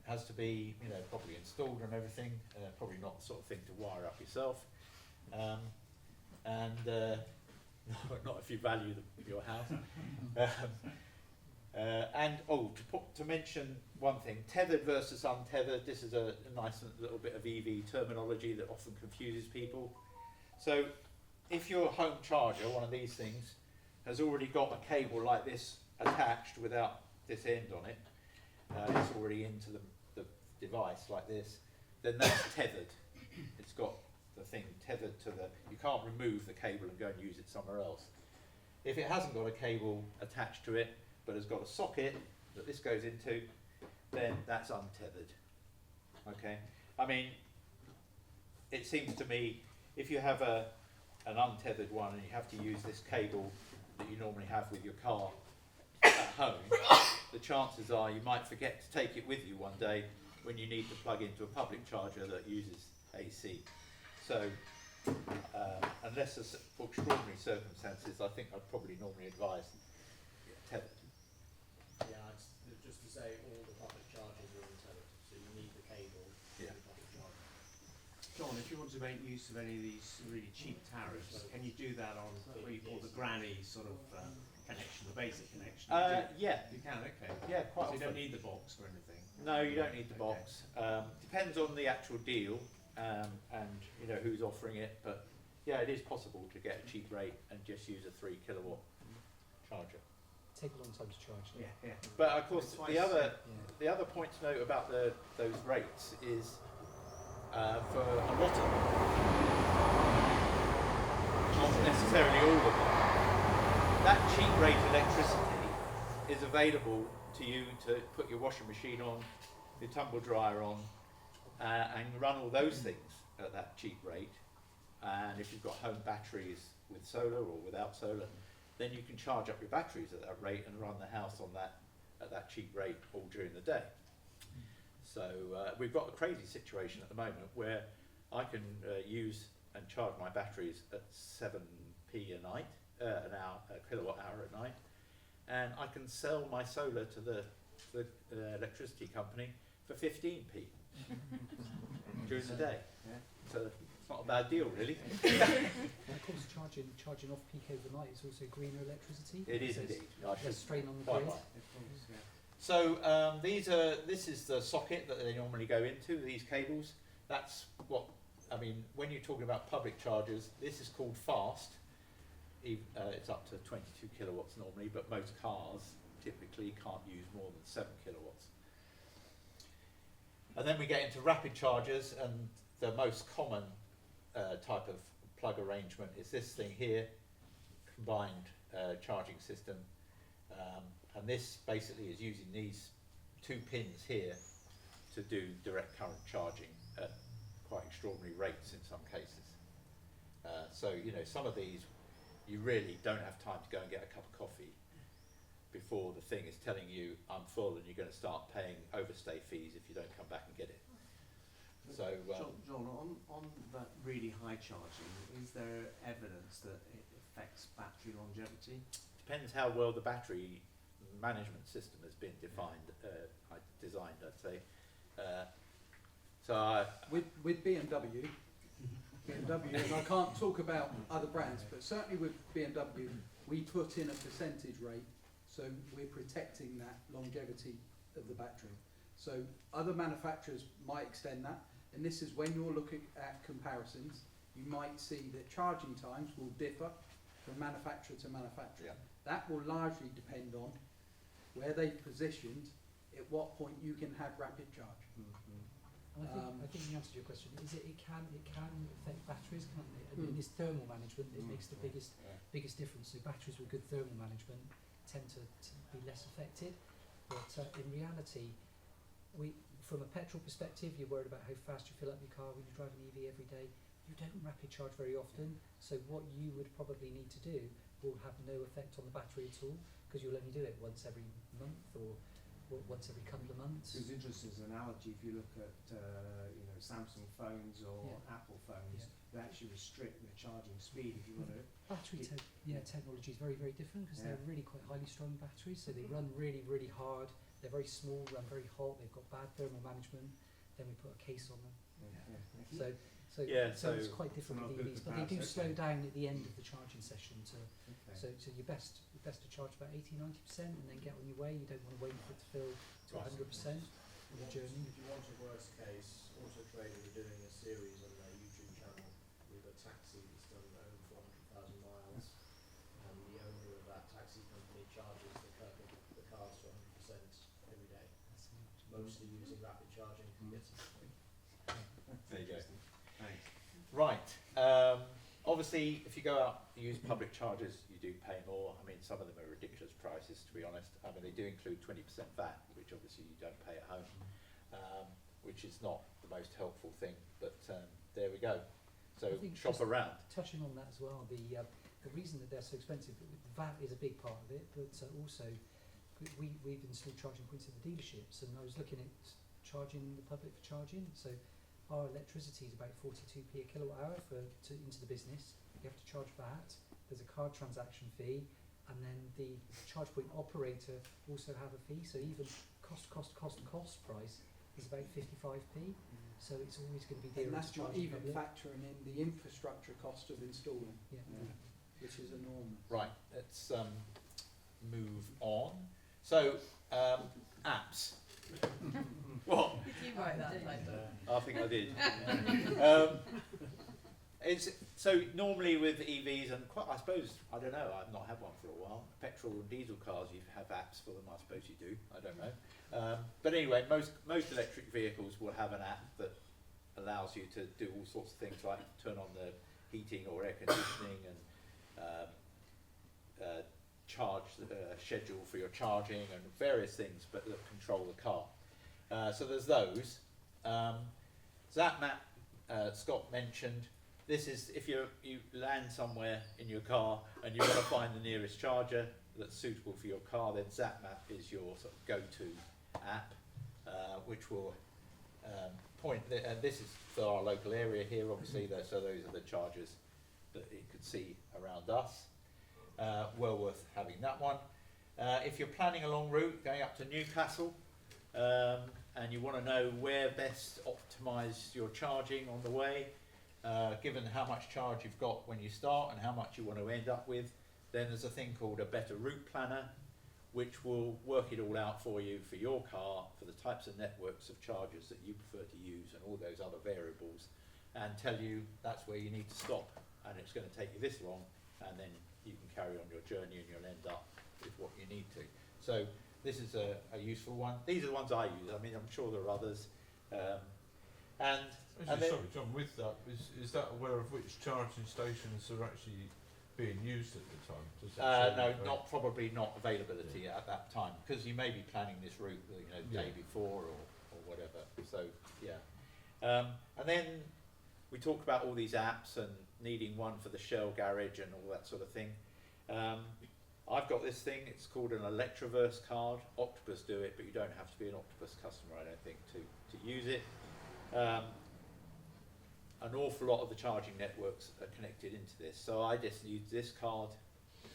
S1: it has to be, you know, properly installed and everything. Probably not the sort of thing to wire up yourself. Not if you value your house. To mention one thing, tethered versus untethered. This is a nice little bit of EV terminology that often confuses people. So if your home charger, one of these things, has already got a cable like this attached without this end on it, it's already into the device like this, then that's tethered. It's got the thing tethered to you can't remove the cable and go and use it somewhere else. If it hasn't got a cable attached to it, but has got a socket that this goes into, then that's untethered. Okay? I mean, it seems to me, if you have an untethered one and you have to use this cable that you normally have with your car at home, the chances are you might forget to take it with you one day when you need to plug into a public charger that uses AC. So, unless there's extraordinary circumstances, I think I'd probably normally advise tethered.
S6: Yeah, just to say, all the public chargers are untethered, so you need the cable for
S1: Yeah.
S6: the public charger. John, if you want to make use of any of these really cheap tariffs, can you do that on what you call the granny sort of connection, the basic connection?
S1: Yeah.
S6: You can, okay.
S1: Yeah, quite
S6: So you don't
S1: often.
S6: need the box for anything?
S1: No, you don't need the box. Depends on the actual deal and you know who's offering it, but yeah, it is possible to get a cheap rate and just use a 3 kilowatt charger.
S3: Take a long time to charge.
S6: Yeah, yeah.
S1: But of course,
S6: Twice,
S1: the other point to note about those rates is for a lot of them. Not necessarily all of them. That cheap rate electricity is available to you to put your washing machine on, your tumble dryer on, and run all those things at that cheap rate. And if you've got home batteries with solar or without solar, then you can charge up your batteries at that rate and run the house on that at that cheap rate all during the day. So we've got a crazy situation at the moment where I can use and charge my batteries at 7p a night, a kilowatt hour at night, and I can sell my solar to the electricity company for 15p during the day.
S6: Yeah.
S1: So it's not a bad deal, really.
S3: And of course, charging off peak overnight is also greener electricity.
S1: It is
S3: So it's
S1: indeed. I should
S3: less strain on the
S1: quite
S3: grid.
S1: right.
S6: Of course, yeah.
S1: So this is the socket that they normally go into, these cables. That's what, I mean, when you're talking about public chargers, this is called fast. It's up to 22 kilowatts normally, but most cars typically can't use more than 7 kilowatts. And then we get into rapid chargers, and the most common type of plug arrangement is this thing here, combined charging system. And this basically is using these 2 pins here to do direct current charging at quite extraordinary rates in some cases. So, you know, some of these you really don't have time to go and get a cup of coffee before the thing is telling you I'm full and you're going to start paying overstay fees if you don't come back and get it. So
S6: John, on that really high charging, is there evidence that it affects battery longevity?
S1: depends how well the battery management system has been designed, I'd say.
S5: With BMW, and I can't talk about other brands, but certainly with BMW, we put in a percentage rate, so we're protecting that longevity of the battery. So other manufacturers might extend that, and this is when you're looking at comparisons, you might see that charging times will differ from manufacturer to manufacturer.
S1: Yeah.
S5: That will largely depend on where they've positioned, at what point you can have rapid charge.
S3: And I think the answer to your question is it can affect batteries, can't it? And in this thermal management, it makes the biggest difference. So batteries with good thermal management tend to be less affected. But in reality, from a petrol perspective, you're worried about how fast you fill up your car when you drive an EV every day. You don't rapid charge very often. So what you would probably need to do will have no effect on the battery at all, because you'll only do it once every month or once every couple of months.
S6: It's interesting as an analogy, if you look at Samsung phones or Apple phones, they actually restrict the charging speed if you want to.
S3: Battery technology is very, very different because they're really quite highly strung batteries, so they run really, really hard. They're very small, run very hot. They've got bad thermal management. Then we put a case on them. So it's quite different with EVs, but they do slow down at the end of the charging session. So you're best to charge about 80-90% and then get on your way. You don't want to wait for it to fill to 100% on the journey.
S11: If you want a worst case, Auto Trader are doing a series on their YouTube channel with a taxi that's done over 400,000 miles, and the owner of that taxi company charges the cars to 100% every day, mostly using rapid charging.
S1: there you go.
S6: Thanks.
S1: Right. Obviously, if you go out and use public chargers, you do pay more. I mean, some of them are ridiculous prices, to be honest. I mean, they do include 20% VAT, which obviously you don't pay at home, which is not the most helpful thing. But there we go. So
S3: I think
S1: shop
S3: just
S1: around.
S3: Touching on that as well, the reason that they're so expensive, VAT is a big part of it, but also we've installed charging points in the dealerships, and I was looking at charging the public for charging. So our electricity is about 42p a kilowatt hour into the business. You have to charge VAT. There's a card transaction fee, and then the charge point operator also have a fee. So even cost price is about 55p. So it's always going to be dearer.
S5: And that's
S3: to
S5: not
S3: charge
S5: even
S3: public.
S5: factoring in the infrastructure cost of installing, which is enormous.
S1: Right. Let's move on. So apps. What?
S8: Did you write that title?
S1: I think I did. So normally with EVs and I suppose, I don't know, I've not had one for a while. Petrol and diesel cars, you have apps for them, I suppose you do, I don't know. But anyway, most electric vehicles will have an app that allows you to do all sorts of things like turn on the heating or air conditioning and charge schedule for your charging and various things, but that control the car. So there's those. ZapMap, Scott mentioned. This is if you land somewhere in your car and you want to find the nearest charger that's suitable for your car, then ZapMap is your sort of go-to app, which will point. And this is for our local area here, obviously. So those are the chargers that you could see around us. Well worth having that one. If you're planning a long route going up to Newcastle and you want to know where best optimise your charging on the way, given how much charge you've got when you start and how much you want to end up with, then there's a thing called a Better Route Planner, which will work it all out for you for your car, for the types of networks of chargers that you prefer to use and all those other variables, and tell you that's where you need to stop and it's going to take you this long, and then you can carry on your journey and you'll end up with what you need to. So this is a useful one. These are the ones I use. I mean, I'm sure there are others. And then,
S12: sorry, John, with that, is that aware of which charging stations are actually being used at the time? Does that
S1: no, probably not availability at that time, because you may be planning this route, day before or whatever. So yeah, and then we talk about all these apps and needing one for the Shell garage and all that sort of thing. I've got this thing. It's called an Electroverse card. Octopus do it, but you don't have to be an Octopus customer, I don't think, to use it. An awful lot of the charging networks are connected into this, so I just use this card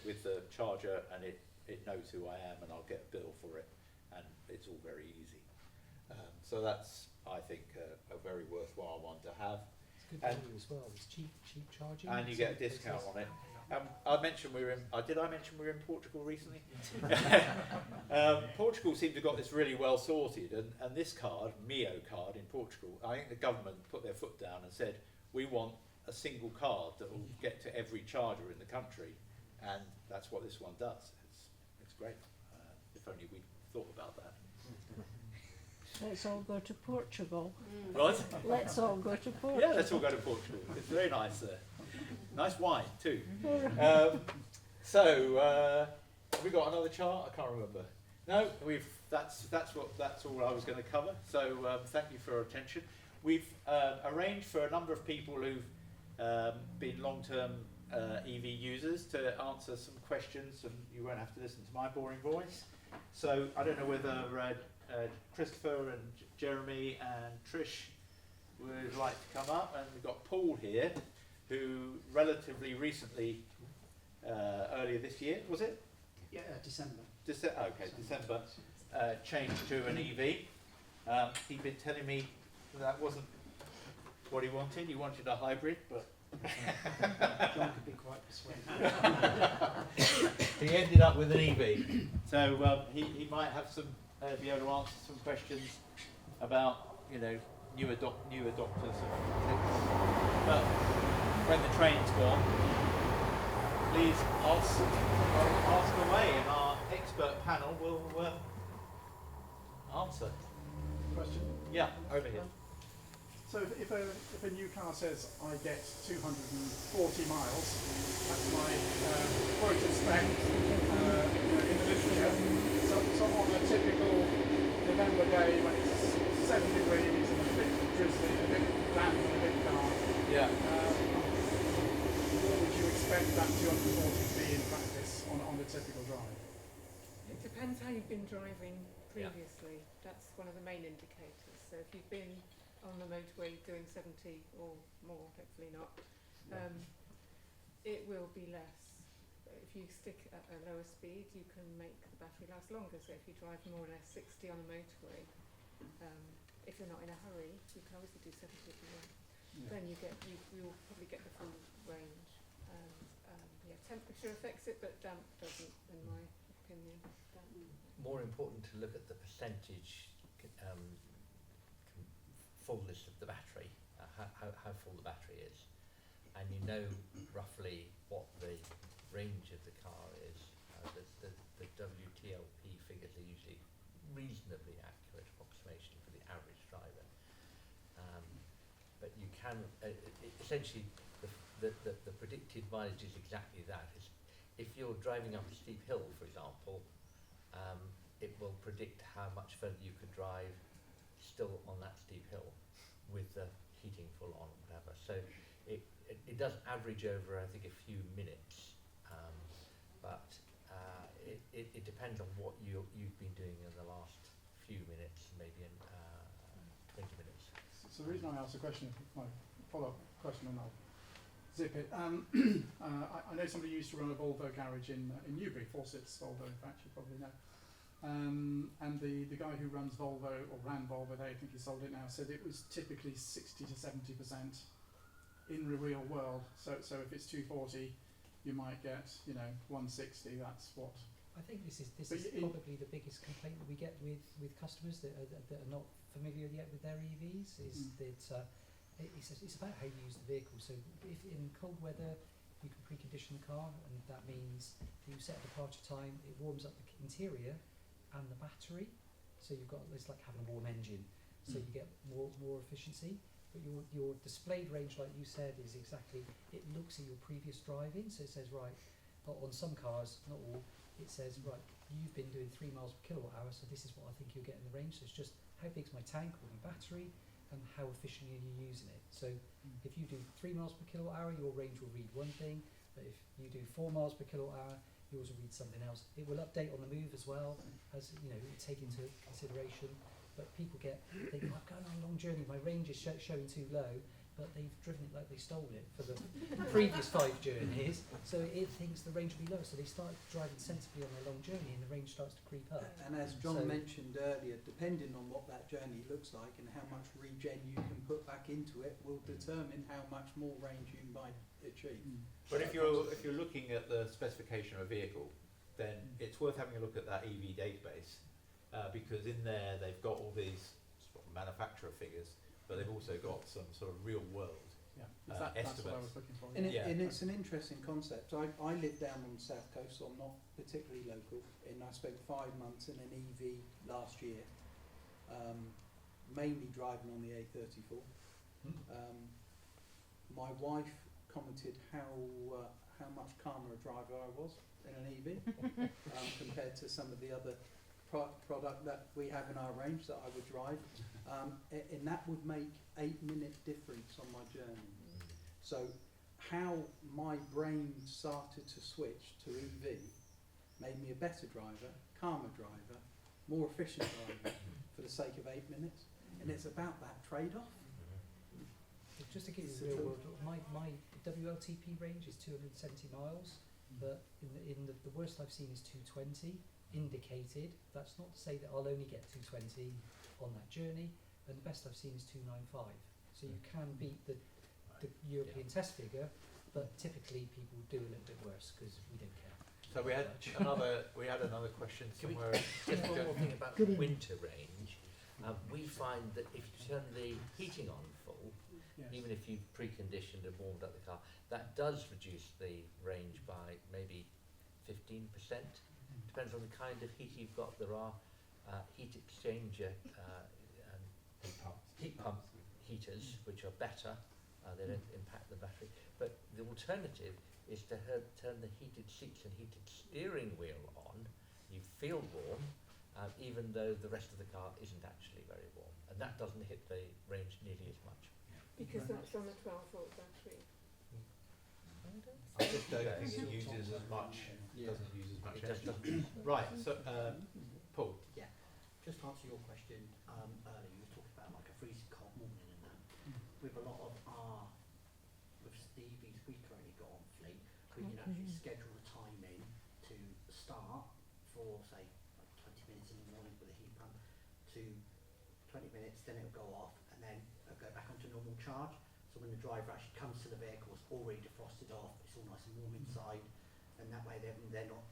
S1: with the charger, and it knows who I am, and I'll get a bill for it, and it's all very easy. So that's, I think, a very worthwhile one to have.
S3: It's good value as well. It's cheap charging.
S1: And you get a discount on it. I mentioned did I mention we were in Portugal recently? Portugal seemed to have got this really well sorted, and this card, Mio card in Portugal, I think the government put their foot down and said, we want a single card that will get to every charger in the country, and that's what this one does. It's great. If only we thought about that.
S10: Let's all go to Portugal.
S1: Right?
S10: Let's all go to Portugal.
S1: Yeah, let's all go to Portugal. It's very nice there. Nice wine too. So have we got another chart? I can't remember. No, that's all I was going to cover. So thank you for your attention. We've arranged for a number of people who've been long-term EV users to answer some questions, and you won't have to listen to my boring voice. So I don't know whether Christopher and Jeremy and Trish would like to come up, and we've got Paul here, who relatively recently, earlier this year, was it?
S3: Yeah, December.
S1: December, changed to an EV. He'd been telling me that wasn't what he wanted. He wanted a hybrid, but
S3: John could be quite persuasive.
S1: he ended up with an EV. So he might have be able to answer some questions about new adopters. But when the train's gone, please ask away, and our expert panel will answer.
S2: Question?
S1: Yeah, over here.
S2: So if a new car says I get 240 miles, that's my quota spec in the literature. So on a typical November day when it's 7 degrees and a bit drizzly, a bit damp and a bit dark, what would you expect that 240 to be in practice on a typical drive?
S13: It depends how you've been driving previously. That's one of the main indicators. So if you've been on the motorway doing 70 or more, hopefully not, it will be less. If you stick at a lower speed, you can make the battery last longer. So if you drive more or less 60 on the motorway, if you're not in a hurry, you can obviously do 70 if you want. Then you'll probably get the full range. Temperature affects it, but damp doesn't, in my opinion.
S9: More important to look at the percentage fullness of the battery, how full the battery is, and you know roughly what the range of the car is. The WTLP figures are usually reasonably accurate approximation for the average driver. but you can, essentially, the predicted mileage is exactly that. It's, if you're driving up a steep hill, for example, it will predict how much further you could drive still on that steep hill with the heating full on or whatever. So it does average over, I think, a few minutes, but it depends on what you've been doing in the last few minutes, maybe in 20 minutes.
S2: So the reason I asked the question, my follow-up question, and I'll zip it. I know somebody used to run a Volvo garage in Newbury, Fawcett's Volvo, in fact, you probably know. And the guy who runs Volvo, or ran Volvo, I think he sold it now, said it was typically 60 to 70% in the real world. So if it's 240, you might get, 160. That's what.
S3: I think this is
S2: But
S3: probably the biggest complaint that we get with customers that are not familiar yet with their EVs is that it's about how you use the vehicle. So if in cold weather you can precondition the car, and that means that you set a departure time, it warms up the interior and the battery, so you've got, it's like having a warm engine, so you get more efficiency. But your displayed range, like you said, is exactly, it looks at your previous driving, so it says, right, on some cars, not all, it says, right, you've been doing 3 miles per kilowatt hour, so this is what I think you'll get in the range. So it's just how big's my tank or my battery, and how efficiently are you using it. So if you do 3 miles per kilowatt hour, your range will read one thing, but if you do 4 miles per kilowatt hour, yours will read something else. It will update on the move as well, as take into consideration. But people think, I'm going on a long journey, my range is showing too low, but they've driven it like they stole it for the previous 5 journeys, so it thinks the range will be low, so they start driving sensibly on their long journey and the range starts to creep up.
S5: And as John mentioned earlier, depending on what that journey looks like and how much regen you can put back into it will determine how much more range you might achieve.
S1: But if you're looking at the specification of a vehicle, then it's worth having a look at that EV database, because in there they've got all these sort of manufacturer figures, but they've also got some sort of real world estimates.
S2: That's what I was looking for.
S5: And it's an interesting concept. I live down on the south coast, so I'm not particularly local, and I spent 5 months in an EV last year, mainly driving on the A34. My wife commented how much calmer a driver I was in an EV compared to some of the other product that we have in our range that I would drive, and that would make 8-minute difference on my journey. So how my brain started to switch to EV made me a better driver, calmer driver, more efficient driver for the sake of 8 minutes, and it's about that trade-off.
S3: Just to give you the real world, my WLTP range is 270 miles, but in the worst I've seen is 220 indicated. That's not to say that I'll only get 220 on that journey, and the best I've seen is 295. So you can beat the European test figure, but typically people do a little bit worse because we don't care.
S1: So we had another question somewhere.
S9: Just one more thing about the winter range. We find that if you turn the heating on full, even if you've preconditioned and warmed up the car, that does reduce the range by maybe 15%. Depends on the kind of heater you've got. There are heat exchanger heat pump heaters which are better. They don't impact the battery. But the alternative is to turn the heated seats and heated steering wheel on. You feel warm, even though the rest of the car isn't actually very warm, and that doesn't hit the range nearly as much.
S13: Because that's on a 12-volt battery.
S1: I just don't think it uses as much. Doesn't use as much energy. Right. So, Paul.
S14: Yeah. Just to answer your question earlier, you were talking about like a freezing cold morning and that. With a lot of with the EVs we currently got on fleet, we can actually schedule a time in to start for say like 20 minutes in the morning with a heat pump to 20 minutes, then it'll go off and then it'll go back onto normal charge. So when the driver actually comes to the vehicle, it's already defrosted off, it's all nice and warm inside, and that way they're not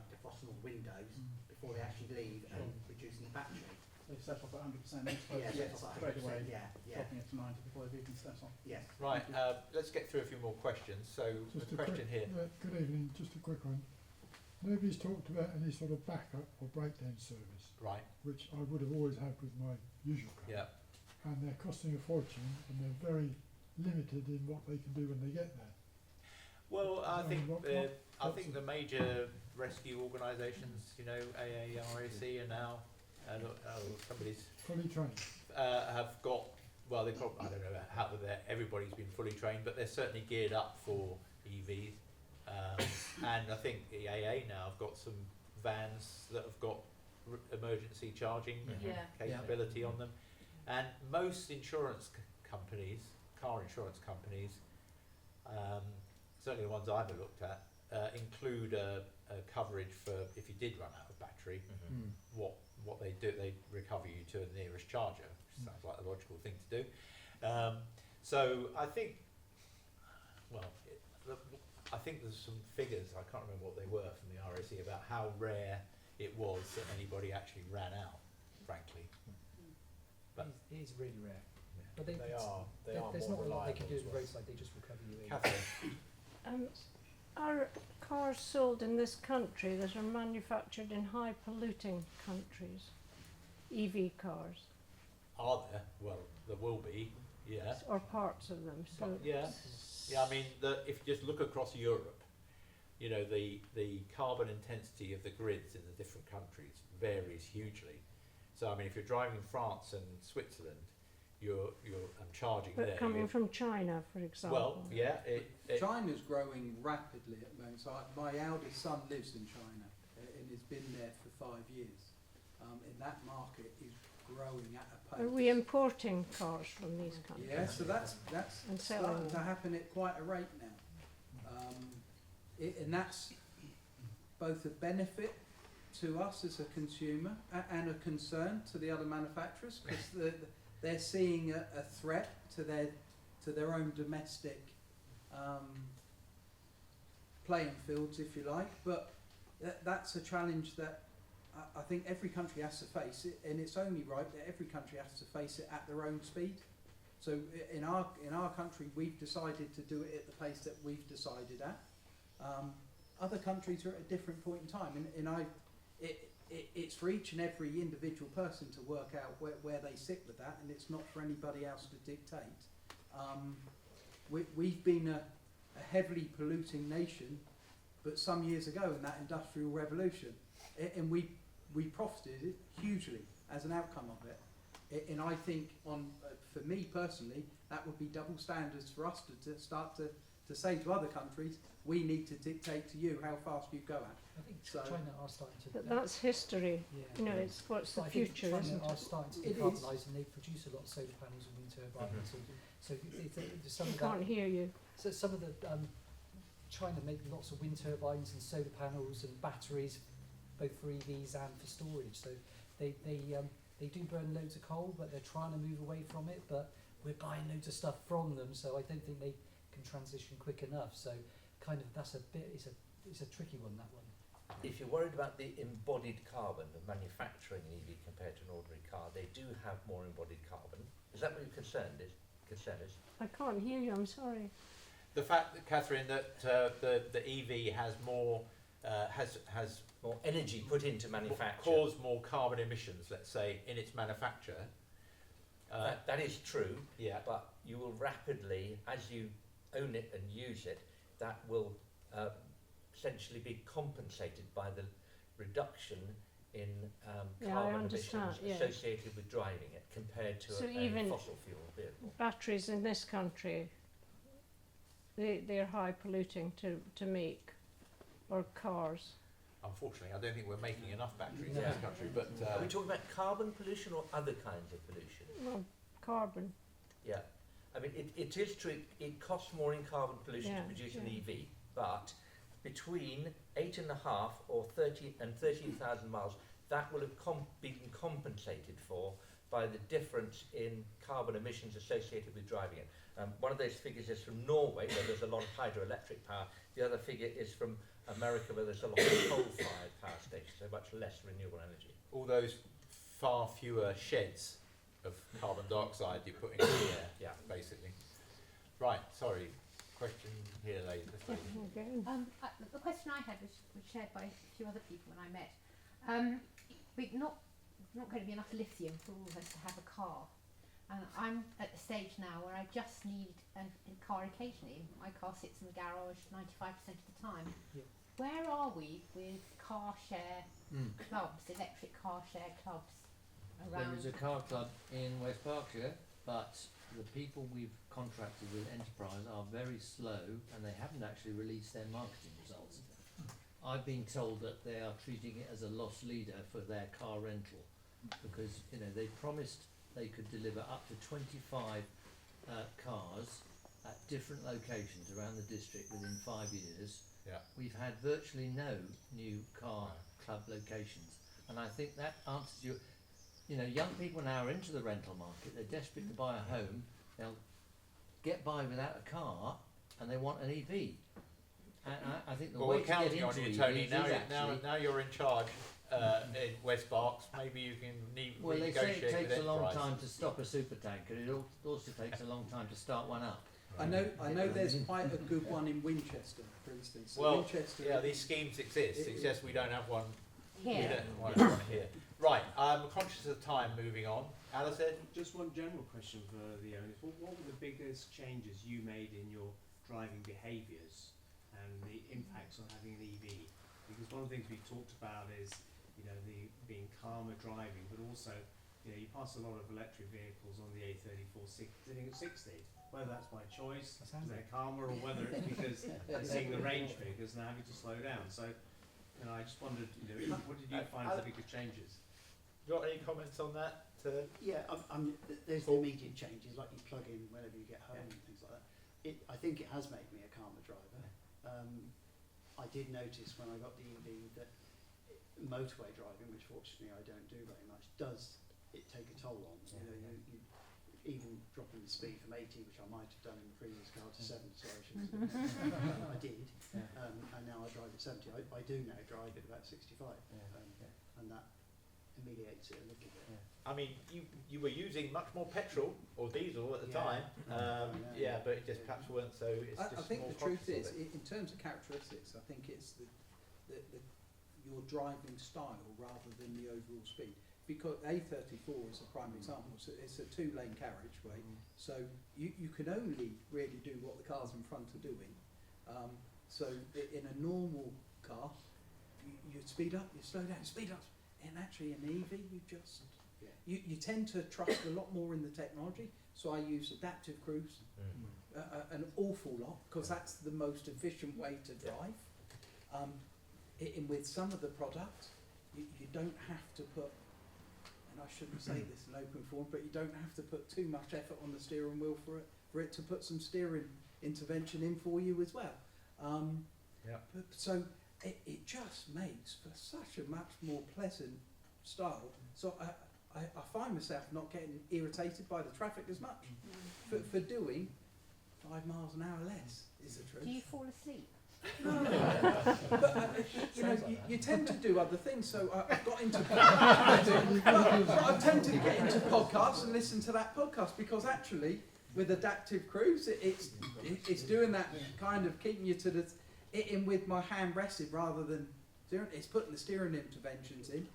S14: defrosting all the windows before they actually leave and reducing the battery.
S2: They set off at 100%,
S14: straight away,
S2: dropping it to 90 before they've even set off.
S14: Yes.
S1: Right, let's get through a few more questions. So, the question here.
S15: Good evening, just a quick one. Nobody's talked about any sort of backup or breakdown service.
S1: Right.
S15: Which I would have always had with my usual car.
S1: Yeah.
S15: and they're costing a fortune, and they're very limited in what they can do when they get there.
S1: Well, I
S15: So
S1: think I
S15: what's
S1: think the major rescue organisations, you know, AARAC are now somebody's
S15: fully trained.
S1: have got, well, they probably, I don't know how everybody's been fully trained, but they're certainly geared up for EVs. And I think the AA now have got some vans that have got emergency charging
S4: Yeah.
S1: capability on them. And most insurance companies, car insurance companies, certainly the ones I've looked at, include a coverage for if you did run out of battery, what they do, they recover you to the nearest charger, which sounds like a logical thing to do. So I think, well, I think there's some figures, I can't remember what they were from the RAC, about how rare it was that anybody actually ran out, frankly. But
S3: It is really rare.
S1: Yeah.
S3: But
S11: They are
S3: there's
S11: more
S3: not a lot they can do
S11: reliable
S3: with
S11: as well.
S3: roadside, they just recover you in.
S1: Catherine,
S10: Are cars sold in this country that are manufactured in high polluting countries? EV cars,
S1: are there? Well, there will be, yeah.
S10: or parts of them. So
S1: But, yeah. Yeah, I mean, if you just look across Europe, you know, the carbon intensity of the grids in the different countries varies hugely. So, I mean, if you're driving in France and Switzerland, you're charging
S10: but
S1: there.
S10: coming
S1: you're-
S10: from China, for example.
S1: well, yeah,
S5: China's growing rapidly at the moment. So my eldest son lives in China and has been there for 5 years. And that market is growing at a pace.
S10: Are we importing cars from these countries?
S5: Yeah, so that's
S10: And selling
S5: starting to
S10: them?
S5: happen at quite a rate now. And that's both a benefit to us as a consumer and a concern to the other manufacturers, because they're seeing a threat to their own domestic playing fields, if you like. But that's a challenge that I think every country has to face it, and it's only right that every country has to face it at their own speed. So in our country, we've decided to do it at the pace that we've decided at. Other countries are at a different point in time, and it's for each and every individual person to work out where they sit with that, and it's not for anybody else to dictate. We've been a heavily polluting nation, but some years ago in that industrial revolution, and we profited hugely as an outcome of it. And I think, for me personally, that would be double standards for us to start to say to other countries, we need to dictate to you how fast you go at.
S3: I think
S5: So-
S3: China are starting to.
S10: But that's history.
S3: Yeah.
S10: You know, it's what's the
S3: But I think
S10: future,
S3: China
S10: isn't
S3: are
S10: it?
S3: starting to
S5: It is.
S3: decarbonise, and they produce a lot of solar panels and wind turbines. So some
S10: I
S3: of
S10: can't
S3: that.
S10: hear you.
S3: So some of the China make lots of wind turbines and solar panels and batteries, both for EVs and for storage. So they do burn loads of coal, but they're trying to move away from it. But we're buying loads of stuff from them, so I don't think they can transition quick enough. So kind of that's it's a tricky one, that one.
S9: If you're worried about the embodied carbon of manufacturing an EV compared to an ordinary car, they do have more embodied carbon. Is that what your concern is?
S10: I can't hear you. I'm sorry.
S1: the fact that, Catherine, that the EV has more has
S9: More energy put into manufacture.
S1: cause more carbon emissions, let's say, in its manufacture.
S9: That is true,
S1: Yeah.
S9: but you will rapidly, as you own it and use it, that will essentially be compensated by the reduction in
S10: Yeah, I
S9: carbon
S10: understand,
S9: emissions
S10: yeah.
S9: associated with driving it compared to
S10: So
S9: a
S10: even
S9: fossil fuel vehicle.
S10: Batteries in this country, they're high polluting to make, or cars.
S1: Unfortunately, I don't think we're making enough batteries in
S9: Yeah.
S1: this country, but
S9: Are we talking about carbon pollution or other kinds of pollution?
S10: Well, carbon.
S9: Yeah, I mean, it is true, it costs more in carbon pollution
S10: Yeah,
S9: to produce an
S10: yeah.
S9: EV, but between 8.5 or 13 and 13,000 miles, that will have been compensated for by the difference in carbon emissions associated with driving it. One of those figures is from Norway, where there's a lot of hydroelectric power. The other figure is from America, where there's a lot of coal-fired power stations, so much less renewable energy.
S1: all those far fewer sheds of carbon dioxide you're putting in the air,
S9: Yeah.
S1: basically. Right, sorry. Question here, ladies.
S10: Okay.
S4: The question I had was shared by a few other people when I met. We're not going to be enough lithium for all of us to have a car. And I'm at the stage now where I just need a car occasionally. My car sits in the garage 95% of the time.
S3: Yeah.
S4: Where are we with car share clubs, electric car share clubs around?
S9: There is a car club in West Berkshire, but the people we've contracted with Enterprise are very slow and they haven't actually released their marketing results. I've been told that they are treating it as a loss leader for their car rental because, you know, they promised they could deliver up to 25 cars at different locations around the district within 5 years.
S1: Yeah.
S9: We've had virtually no new car club locations, and I think that answers you. You know, young people now are into the rental market. They're desperate to buy a home. They'll get by without a car, and they want an EV. And I think the
S1: Well,
S9: way
S1: we're
S9: to get
S1: counting
S9: into
S1: on you,
S9: EVs
S1: Tony.
S9: is
S1: Now,
S9: actually.
S1: now you're in charge in West Berks. Maybe you can
S9: Well, they say
S1: renegotiate
S9: it takes
S1: with
S9: a long
S1: Enterprise.
S9: time to stop a super tanker. It also takes a long time to start one up.
S5: I know there's quite a good one in Winchester, for instance. So
S1: Well,
S5: Winchester,
S1: yeah, these schemes exist. It's just we don't have one. We
S4: Here.
S1: don't have one here. Right. I'm conscious of time. Moving on. Alison?
S6: Just one general question for the owners. What were the biggest changes you made in your driving behaviours and the impacts on having an EV? Because one of the things we talked about is, you know, the being calmer driving, but also, you know, you pass a lot of electric vehicles on the A34 sitting at 60. Whether that's by choice, because they're calmer, or whether it's because they're seeing the range figures and they're having to slow down. So, you know, I just wondered, you know, what did you find as the biggest changes?
S1: Got any comments on that?
S16: Yeah, there's the immediate changes, like you plug in whenever you get home and things like that. I think it has made me a calmer driver. I did notice when I got the EV that motorway driving, which fortunately I don't do very much, does it take a toll on. You know, you even dropping the speed from 80, which I might have done in the previous car, to 70, sorry, I shouldn't have said. I did, and now I drive at 70. I do now drive at about 65, and that ameliorates it a little bit.
S1: I mean, you were using much more petrol or diesel at the time. Yeah, but it just perhaps weren't so. It's just
S5: I think
S1: more
S5: the truth
S1: conscious
S5: is,
S1: of it.
S5: in terms of characteristics, I think it's your driving style rather than the overall speed. Because A34 is a prime example. So it's a 2-lane carriageway, so you can only really do what the cars in front are doing. So in a normal car, you speed up, you slow down, speed up. And actually, in an EV, you tend to trust a lot more in the technology. So I use adaptive cruise an awful lot because that's the most efficient way to drive. With some of the products, you don't have to put, and I shouldn't say this in open form, but you don't have to put too much effort on the steering wheel for it to put some steering intervention in for you as well. So it just makes for such a much more pleasant style. So I find myself not getting irritated by the traffic as much for doing 5 miles an hour less, is the truth.
S4: Do you fall asleep?
S5: No. But you know, you tend to do other things. So I've got into I tend to get into podcasts and listen to that podcast because actually with adaptive cruise it's doing that kind of keeping you to the in with my hand rested rather than steering. It's putting the steering interventions in.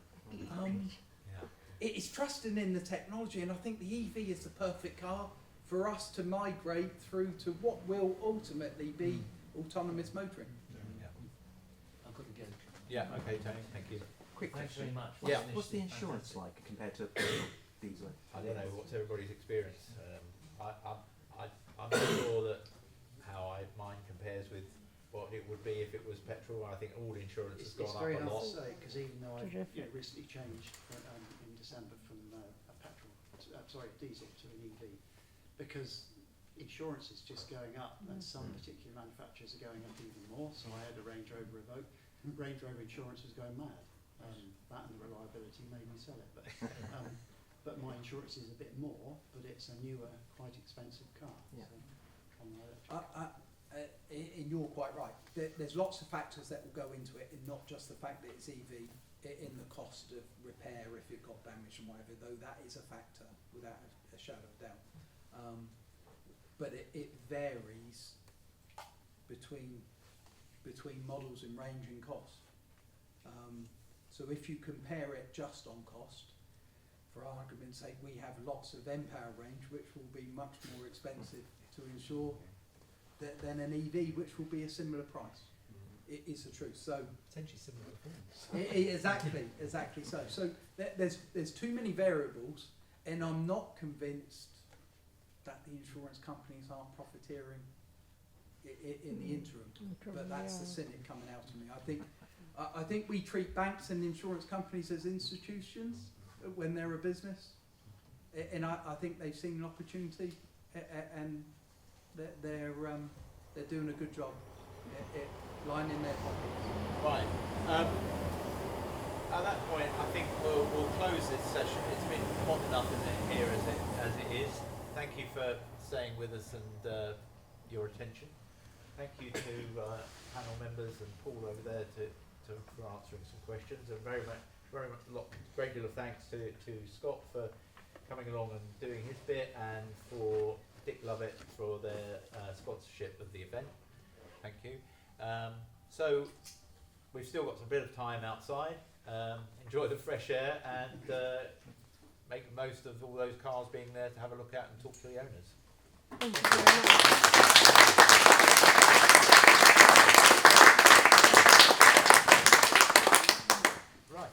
S5: It's trusting in the technology, and I think the EV is the perfect car for us to migrate through to what will ultimately be autonomous motoring.
S9: I've got to go.
S1: Yeah. Okay, Tony. Thank you.
S17: Quick
S9: Thanks
S17: question.
S9: very much.
S1: Yeah.
S17: What's the insurance like compared to diesel?
S1: I don't know what's everybody's experience. I'm not sure that how mine compares with what it would be if it was petrol. I think all insurance has gone
S16: It's
S1: up
S16: very
S1: a
S16: hard
S1: lot.
S16: to say because even though I
S10: Terrific.
S16: recently changed in December from a petrol, diesel to an EV, because insurance is just going up and some particular manufacturers are going up even more. So I had a Range Rover Evoque. Range Rover insurance was going mad. That and the reliability made me sell it. But my insurance is a bit more, but it's a newer, quite expensive car.
S17: Yeah.
S16: So on the electric.
S5: And you're quite right. There's lots of factors that will go into it, and not just the fact that it's EV in the cost of repair if it got damaged and whatever, though that is a factor without a shadow of doubt. But it varies between models in range and cost. So if you compare it just on cost, for argument's sake, we have lots of M-Power range, which will be much more expensive to insure than an EV, which will be a similar price. It is the truth. So
S9: Potentially similar performance.
S5: exactly so. So there's too many variables, and I'm not convinced that the insurance companies are profiteering in the interim. But that's the cynic coming out of me. I think we treat banks and insurance companies as institutions when they're a business, and I think they've seen an opportunity, and they're doing a good job lining their pockets.
S1: Right. At that point, I think we'll close this session. It's been hot enough in here as it is. Thank you for staying with us and your attention. Thank you to panel members and Paul over there for answering some questions, and very much great deal of thanks to Scott for coming along and doing his bit, and for Dick Lovett for their sponsorship of the event. Thank you. So we've still got some bit of time outside. Enjoy the fresh air and make the most of all those cars being there to have a look at and talk to the owners.
S10: Thank you very much.
S1: Right.